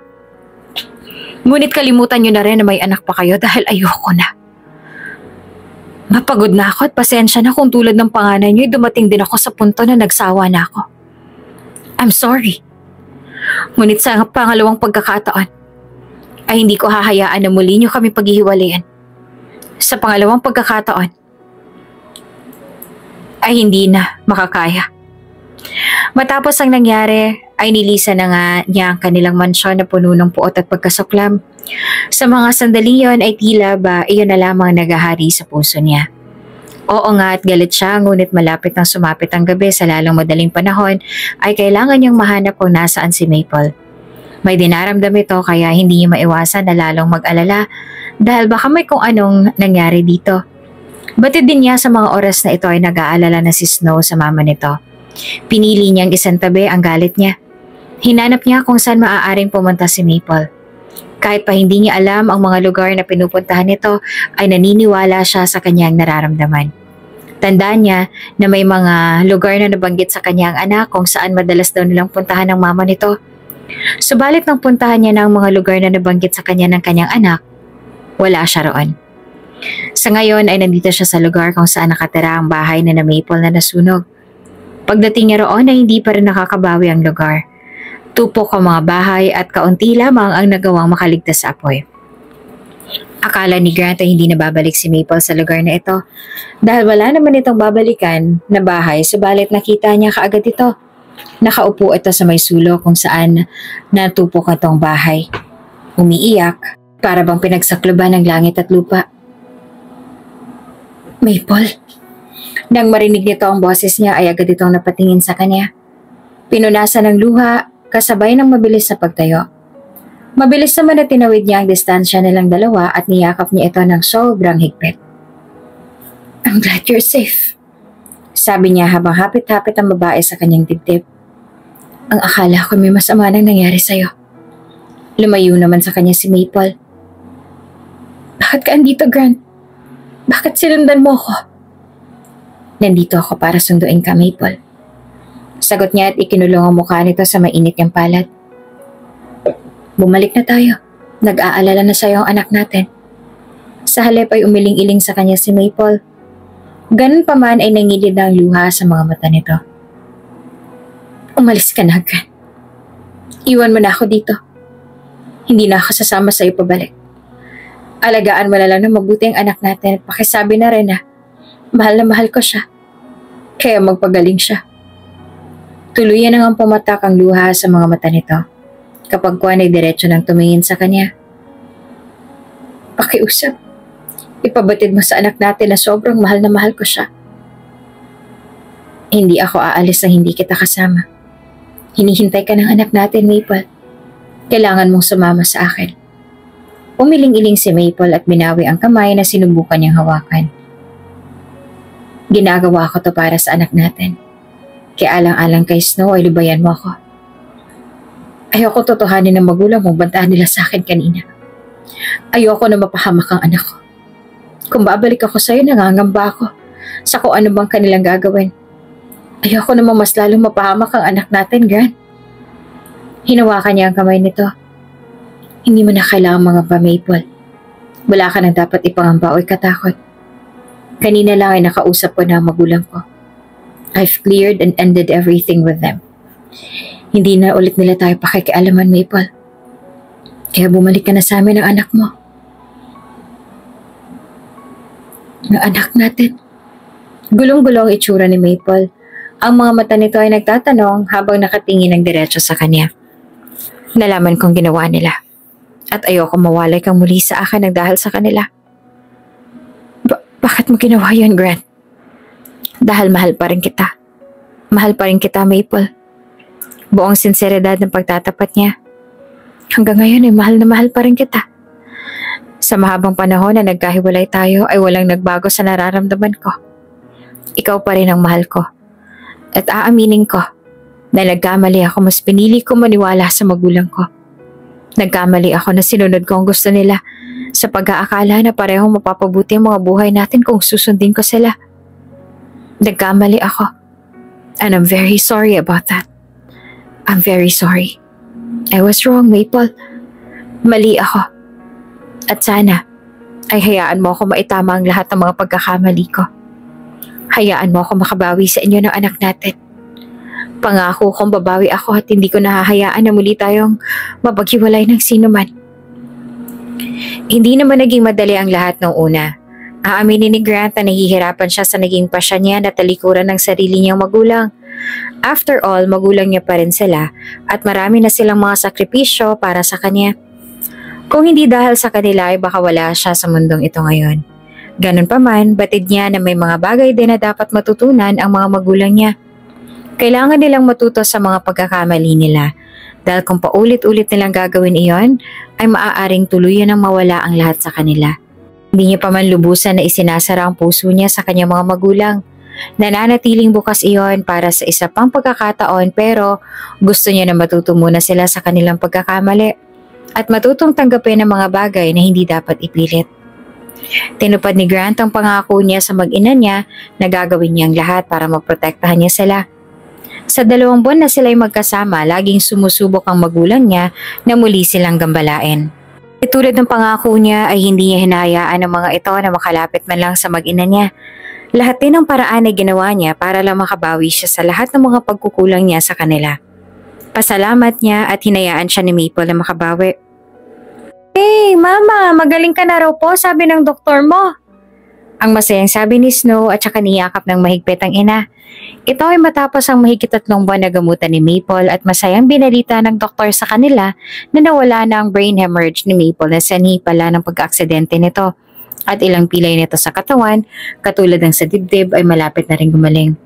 Ngunit kalimutan niyo na rin na may anak pa kayo dahil ayoko na. Mapagod na ako at pasensya na kung tulad ng panganay niyo dumating din ako sa punto na nagsawa na ako. I'm sorry. Ngunit sa pangalawang pagkakataon ay hindi ko hahayaan na muli niyo kami paghihiwalayan. Sa pangalawang pagkakataon ay hindi na makakaya. Matapos ang nangyari, ay nilisan na nga niya ang kanilang mansyon na puno ng puot at pagkasuklam. Sa mga sandaling yon ay tila ba iyon na lamang naghahari sa puso niya. Oo nga at galit siya, ngunit malapit nang sumapit ang gabi sa lalong madaling panahon ay kailangan niyang mahanap kung nasaan si Maple. May dinaramdam ito kaya hindi niya maiwasan na lalong mag-alala dahil baka may kung anong nangyari dito. Batid din niya sa mga oras na ito ay nag-aalala na si Snow sa mama nito. Pinili niyang isantabi ang galit niya. Hinanap niya kung saan maaaring pumunta si Maple. Kahit pa hindi niya alam ang mga lugar na pinupuntahan nito ay naniniwala siya sa kanyang nararamdaman. Tandaan niya na may mga lugar na nabanggit sa kanyang anak kung saan madalas daw nilang puntahan ng mama nito. Subalit nang puntahan niya ng mga lugar na nabanggit sa kanya ng kanyang anak, wala siya roon. Sa ngayon ay nandito siya sa lugar kung saan nakatira ang bahay na Maple na nasunog. Pagdating niya roon ay hindi pa rin nakakabawi ang lugar. Tupok ang mga bahay at kaunti lamang ang nagawang makaligtas sa apoy. Akala ni Grant ay hindi na babalik si Maple sa lugar na ito dahil wala naman itong babalikan na bahay, subalit nakita niya kaagad ito. Nakaupo ito sa may sulok kung saan natupok itong bahay. Umiiyak para bang pinagsakloban ng langit at lupa. Maple. Nang marinig nito ang boses niya ay agad itong napatingin sa kanya. Pinunasan ng luha kasabay ng mabilis sa pagtayo. Mabilis naman na tinawid niya ang distansya nilang dalawa at niyakap niya ito ng sobrang higpit. I'm glad you're safe, sabi niya habang hapit-hapit ang babae sa kanyang dibdib. Ang akala ko may masama nang nangyari sa'yo. Lumayo naman sa kanya si Maple. Bakit ka andito, Grant? Bakit sinundan mo ko? Nandito ako para sunduin ka, Maple. Sagot niya at ikinulong ang mukha nito sa mainit niyang palad. Bumalik na tayo. Nag-aalala na sa'yo ang anak natin. Sa halip ay umiling-iling sa kanya si Maple. Ganun pa man ay nangilid na ang luha sa mga mata nito. Umalis ka na, Grant. Iwan mo na ako dito. Hindi na ako sasama sa'yo pabalik. Alagaan mo na lang na mabuti ang anak natin at pakisabi na rin na mahal ko siya. Kaya magpagaling siya. Tuluyan na ngang pumatak ang luha sa mga mata nito kapag Juan ay diretso nang tumingin sa kanya. Pakiusap. Ipabatid mo sa anak natin na sobrang mahal na mahal ko siya. Hindi ako aalis na hindi kita kasama. Hinihintay ka ng anak natin, Maple. Kailangan mong sumama sa akin. Umiling-iling si Maple at binawi ang kamay na sinubukan niyang hawakan. Ginagawa ko to para sa anak natin. Kaya alang-alang kay Snow ay lubayan mo ako. Ayoko totohanin ng magulang mong bantaan nila sa akin kanina. Ayoko na mapahamak ang anak ko. Kung babalik ako sa'yo, nangangamba ako sa kung ano bang kanilang gagawin. Ayoko namang mas lalong mapahamak ang anak natin, Grant. Hinawakan niya ang kamay nito. Hindi mo na kailangan mga Maple. Wala ka nang dapat ipangamba o ikatakot. Kanina lang ay nakausap ko na ang magulang ko. I've cleared and ended everything with them. Hindi na ulit nila tayo pakikialaman, Maple. Kaya bumalik ka na sa amin ang anak mo. Na anak natin. Gulong-gulong itsura ni Maple. Ang mga mata nito ay nagtatanong habang nakatingin ng diretso sa kanya. Nalaman kong ginawa nila. At ayoko mawalay kang muli sa akin ng dahil sa kanila. Bakit mo ginawa yun, Grant? Dahil mahal pa rin kita. Mahal pa rin kita, Maple. Buong sinseridad ng pagtatapat niya. Hanggang ngayon ay mahal na mahal pa rin kita. Sa mahabang panahon na nagkahiwalay tayo ay walang nagbago sa nararamdaman ko. Ikaw pa rin ang mahal ko. At aaminin ko na nagkamali ako, mas pinili ko maniwala sa magulang ko. Nagkamali ako na sinunod ko ang gusto nila sa pag-aakala na parehong mapapabuti ang mga buhay natin kung susundin ko sila. Nagkamali ako. And I'm very sorry about that. I'm very sorry. I was wrong, Maple. Mali ako. At sana ay hayaan mo ako maitama ang lahat ng mga pagkakamali ko. Hayaan mo ako makabawi sa inyo ng anak natin. Pangako kong babawi ako at hindi ko nahahayaan na muli tayong mapaghiwalay ng sino man. Hindi naman naging madali ang lahat ng una. Aaminin ni Grant na nahihirapan siya sa naging pasya niya na talikuran ng sarili niyang magulang. After all, magulang niya pa rin sila at marami na silang mga sakripisyo para sa kanya. Kung hindi dahil sa kanila ay baka wala siya sa mundong ito ngayon. Ganun pa man, batid niya na may mga bagay din na dapat matutunan ang mga magulang niya. Kailangan nilang matuto sa mga pagkakamali nila dahil kung paulit-ulit nilang gagawin iyon, ay maaaring tuluyan ang mawala ang lahat sa kanila. Hindi niya pa man lubusan na isinasara ang puso niya sa kanyang mga magulang. Nananatiling bukas iyon para sa isa pang pagkakataon pero gusto niya na matuto muna sila sa kanilang pagkakamali at matutong tanggapin ang mga bagay na hindi dapat ipilit. Tinupad ni Grant ang pangako niya sa mag-ina niya na gagawin niya ang lahat para maprotektahan niya sila. Sa 2 buwan na sila'y magkasama, laging sumusubok ang magulang niya na muli silang gambalain. Tulad ng pangako niya ay hindi niya hinahayaan ang mga ito na makalapit man lang sa mag-ina niya. Lahat din ng paraan ay ginawa niya para lang makabawi siya sa lahat ng mga pagkukulang niya sa kanila. Pasalamat niya at hinayaan siya ni Maple na makabawi. Hey, Mama, magaling ka na raw po, sabi ng doktor mo. Ang masayang sabi ni Snow at saka niyakap ng mahigpit ang ina. Ito ay matapos ang mahigit 3 buwan na gamutan ni Maple at masayang binalita ng doktor sa kanila na nawala na ang brain hemorrhage ni Maple na sanhi pala ng pagka-aksidente nito. At ilang pilay nito sa katawan, katulad ng sa dibdib ay malapit na rin gumaling.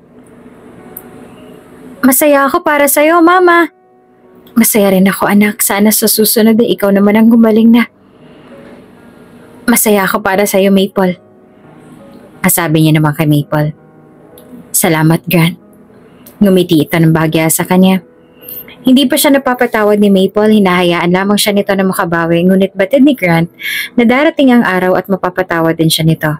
Masaya ako para sa'yo, Mama. Masaya rin ako, anak. Sana sa susunod ay ikaw naman ang gumaling na. Masaya ako para sa'yo, Maple. Sabi niya naman kay Maple. Salamat, Grant. Ngumiti ito ng bahagya sa kanya. Hindi pa siya napapatawad ni Maple, hinahayaan lamang siya nito na makabawi, ngunit batid ni Grant na darating ang araw at mapapatawad din siya nito.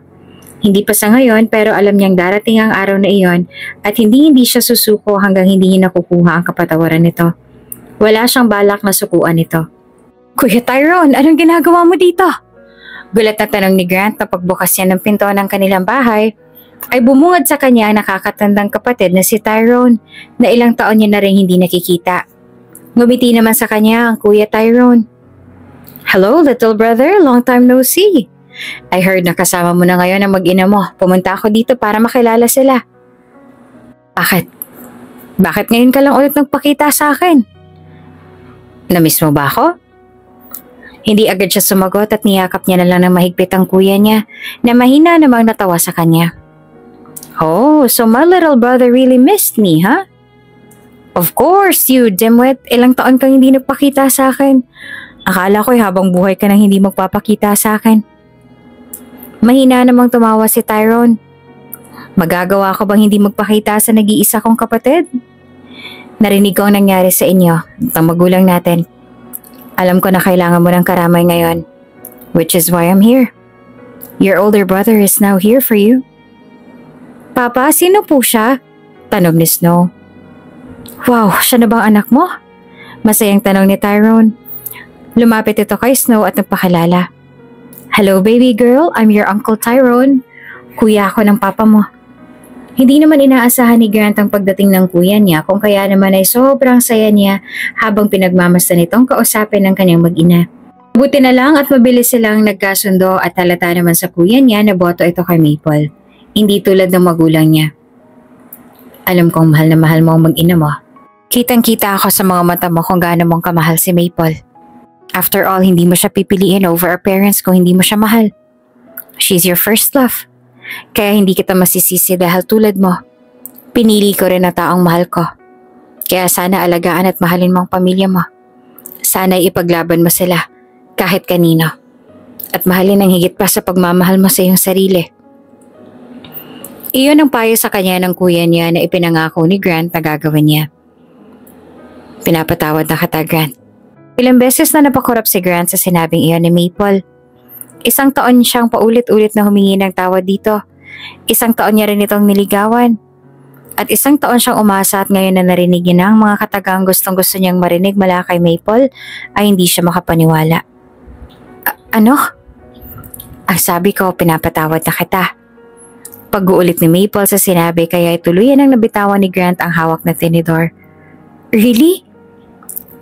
Hindi pa sa ngayon pero alam niyang darating ang araw na iyon at hindi siya susuko hanggang hindi niya nakukuha ang kapatawaran nito. Wala siyang balak na sukuan ito. Kuya Tyrone, anong ginagawa mo dito? Gulat na tanong ni Grant na pagbukas niya ng pinto ng kanilang bahay ay bumungad sa kanya ang nakakatandang kapatid na si Tyrone na ilang taon niya na rin hindi nakikita. Ngumiti naman sa kanya ang Kuya Tyrone. Hello, little brother. Long time no see. I heard na kasama mo na ngayon ang mag-ina mo. Pumunta ako dito para makilala sila. Bakit? Bakit ngayon ka lang ulit nagpakita sa akin? Namiss mo ba ako? Hindi agad siya sumagot at niyakap niya na lang ng mahigpit ang kuya niya na mahina namang natawa sa kanya. Oh, so my little brother really missed me, huh? Of course, you dimwit. Ilang taon kang hindi nagpakita sa akin. Akala ko'y habang buhay ka nang hindi magpapakita sa akin. Mahina namang tumawa si Tyrone. Magagawa ko bang hindi magpakita sa nag-iisa kong kapatid? Narinig ko ang nangyari sa inyo, ang magulang natin. Alam ko na kailangan mo ng karamay ngayon, which is why I'm here. Your older brother is now here for you. Papa, sino po siya? Tanong ni Snow. Wow, siya na bang anak mo? Masayang tanong ni Tyrone. Lumapit ito kay Snow at nagpakilala. Hello baby girl, I'm your Uncle Tyrone. Kuya ako ng papa mo. Hindi naman inaasahan ni Grant ang pagdating ng kuya niya kung kaya naman ay sobrang saya niya habang pinagmamasdan nitong kausapin ng kanyang mag-ina. Buti na lang at mabilis silang nagkasundo at halata naman sa kuya niya na boto ito kay Maple. Hindi tulad ng magulang niya. Alam kong mahal na mahal mo ang mag-ina mo. Kitang-kita ako sa mga mata mo kung gaano mong kamahal si Maple. After all, hindi mo siya pipiliin over our parents kung hindi mo siya mahal. She's your first love. Kaya hindi kita masisisi dahil tulad mo. Pinili ko rin na taong mahal ko. Kaya sana alagaan at mahalin mo ang pamilya mo. Sana ipaglaban mo sila. Kahit kanino. At mahalin ang higit pa sa pagmamahal mo sa iyong sarili. Iyon ang payo sa kanya ng kuya niya na ipinangako ni Grant na gagawin niya. Pinapatawad na kita, Grant. Ilang beses na napakurap si Grant sa sinabing iyon ni Maple. Isang taon siyang paulit-ulit na humingi ng tawad dito. Isang taon niya rin itong niligawan. At isang taon siyang umasa at ngayon na narinig niya na ang mga katagang gustong-gusto niyang marinig mula kay Maple ay hindi siya makapaniwala. Ano? Ang sabi ko, pinapatawad na kita. Pag-uulit ni Maple sa sinabi kaya tuluyan ang nabitawan ni Grant ang hawak na tinidor. Really?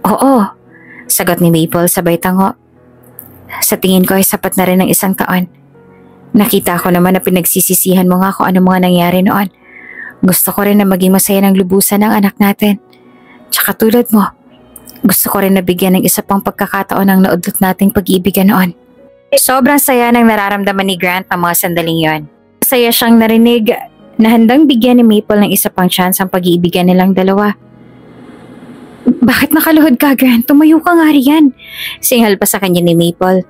Oo, sagot ni Maple sabay tango. Sa tingin ko ay sapat na rin ng isang taon. Nakita ko naman na pinagsisisihan mo nga kung ano mga nangyari noon. Gusto ko rin na maging masaya ng lubusan ng anak natin. Tsaka tulad mo, gusto ko rin na bigyan ng isa pang pagkakataon ang naudlot nating pag-iibigan noon. Sobrang saya ng nararamdaman ni Grant ng mga sandaling yon. Masaya siyang narinig na handang bigyan ni Maple ng isa pang chance ang pag-iibigan nilang dalawa. Bakit nakaluhod ka, Grant? Tumayo ka nga riyan. Singhal pa sa kanya ni Maple.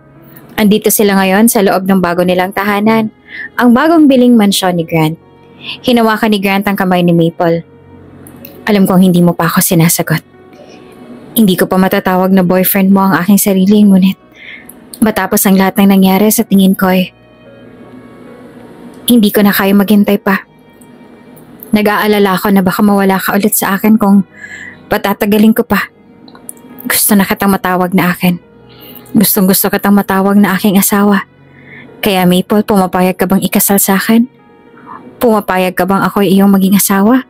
Andito sila ngayon sa loob ng bago nilang tahanan, ang bagong biling mansyon ni Grant. Hinawakan ni Grant ang kamay ni Maple. Alam kong hindi mo pa ako sinasagot. Hindi ko pa matatawag na boyfriend mo ang aking sarili, ngunit matapos ang lahat ng nangyari sa tingin ko hindi ko na kaya maghintay pa. Nag-aalala ako na baka mawala ka ulit sa akin kung patatagalin ko pa. Gusto na kitang matawag na akin. Gustong-gusto kitang matawag na aking asawa. Kaya Maple, pumapayag ka bang ikasal sa akin? Pumapayag ka bang ako iyong maging asawa?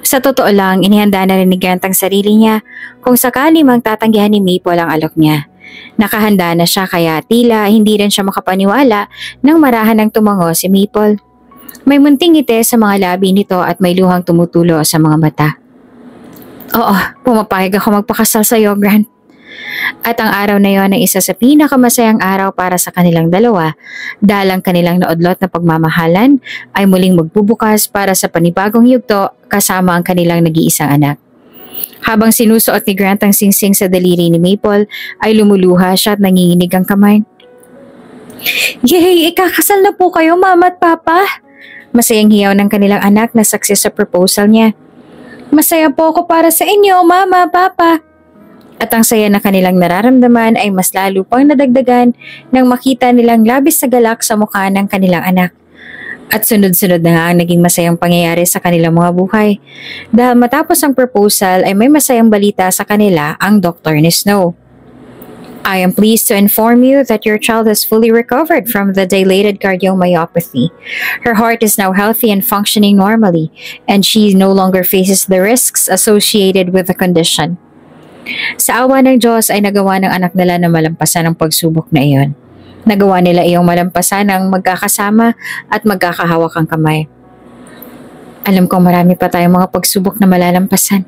Sa totoo lang, inihanda na rin ni Grant ang sarili niya kung sakali mang tatanggihan ni Maple ang alok niya. Nakahanda na siya kaya tila hindi rin siya makapaniwala nang marahan ng tumango si Maple. May munting ngiti sa mga labi nito at may luhang tumutulo sa mga mata. Oo, pumapayag ako magpakasal sa iyo, Grant. At ang araw na yon ay isa sa pinakamasayang araw para sa kanilang dalawa dahil ang kanilang naudlot na pagmamahalan ay muling magbubukas para sa panibagong yugto kasama ang kanilang nag-iisang anak. Habang sinusuot ni Grant ang singsing sa daliri ni Maple ay lumuluha siya at nanginginig ang kamay. Yay! Ikakasal na po kayo, Mama at Papa! Masayang hiyaw ng kanilang anak na saksi sa proposal niya. Masaya po ako para sa inyo, Mama, Papa! At ang saya na kanilang nararamdaman ay mas lalo pang nadagdagan nang makita nilang labis sa galak sa mukha ng kanilang anak. At sunod-sunod na nga ang naging masayang pangyayari sa kanilang mga buhay. Dahil matapos ang proposal ay may masayang balita sa kanila ang doktor ni Snow. I am pleased to inform you that your child has fully recovered from the dilated cardiomyopathy. Her heart is now healthy and functioning normally, and she no longer faces the risks associated with the condition. Sa awa ng Diyos ay nagawa ng anak nila na malampasan ang pagsubok na iyon. Nagawa nila iyong malampasan ng magkakasama at magkakahawak ang kamay. Alam kong marami pa tayong mga pagsubok na malalampasan.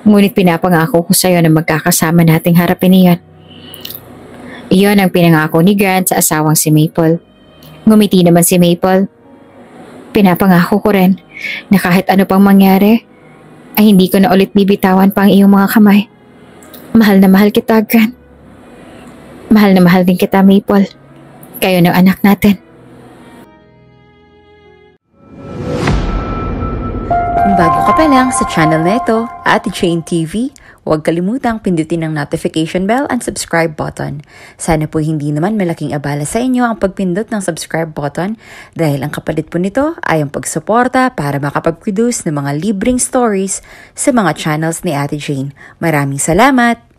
Ngunit pinapangako ko sa iyo na magkakasama nating harapin iyon. Iyon ang pinangako ni Grant sa asawang si Maple. Ngumiti naman si Maple. Pinapangako ko rin na kahit ano pang mangyari, ay hindi ko na ulit bibitawan pa ang iyong mga kamay. Mahal na mahal kita, Grant. Mahal na mahal din kita, Maple. Kayo ng anak natin. Kung bago ka pa lang sa channel na ito, Ate Jane TV, huwag kalimutang pindutin ang notification bell and subscribe button. Sana po hindi naman malaking abala sa inyo ang pagpindot ng subscribe button dahil ang kapalit po nito ay ang pagsuporta para makapag-produce ng mga libreng stories sa mga channels ni Ate Jane. Maraming salamat!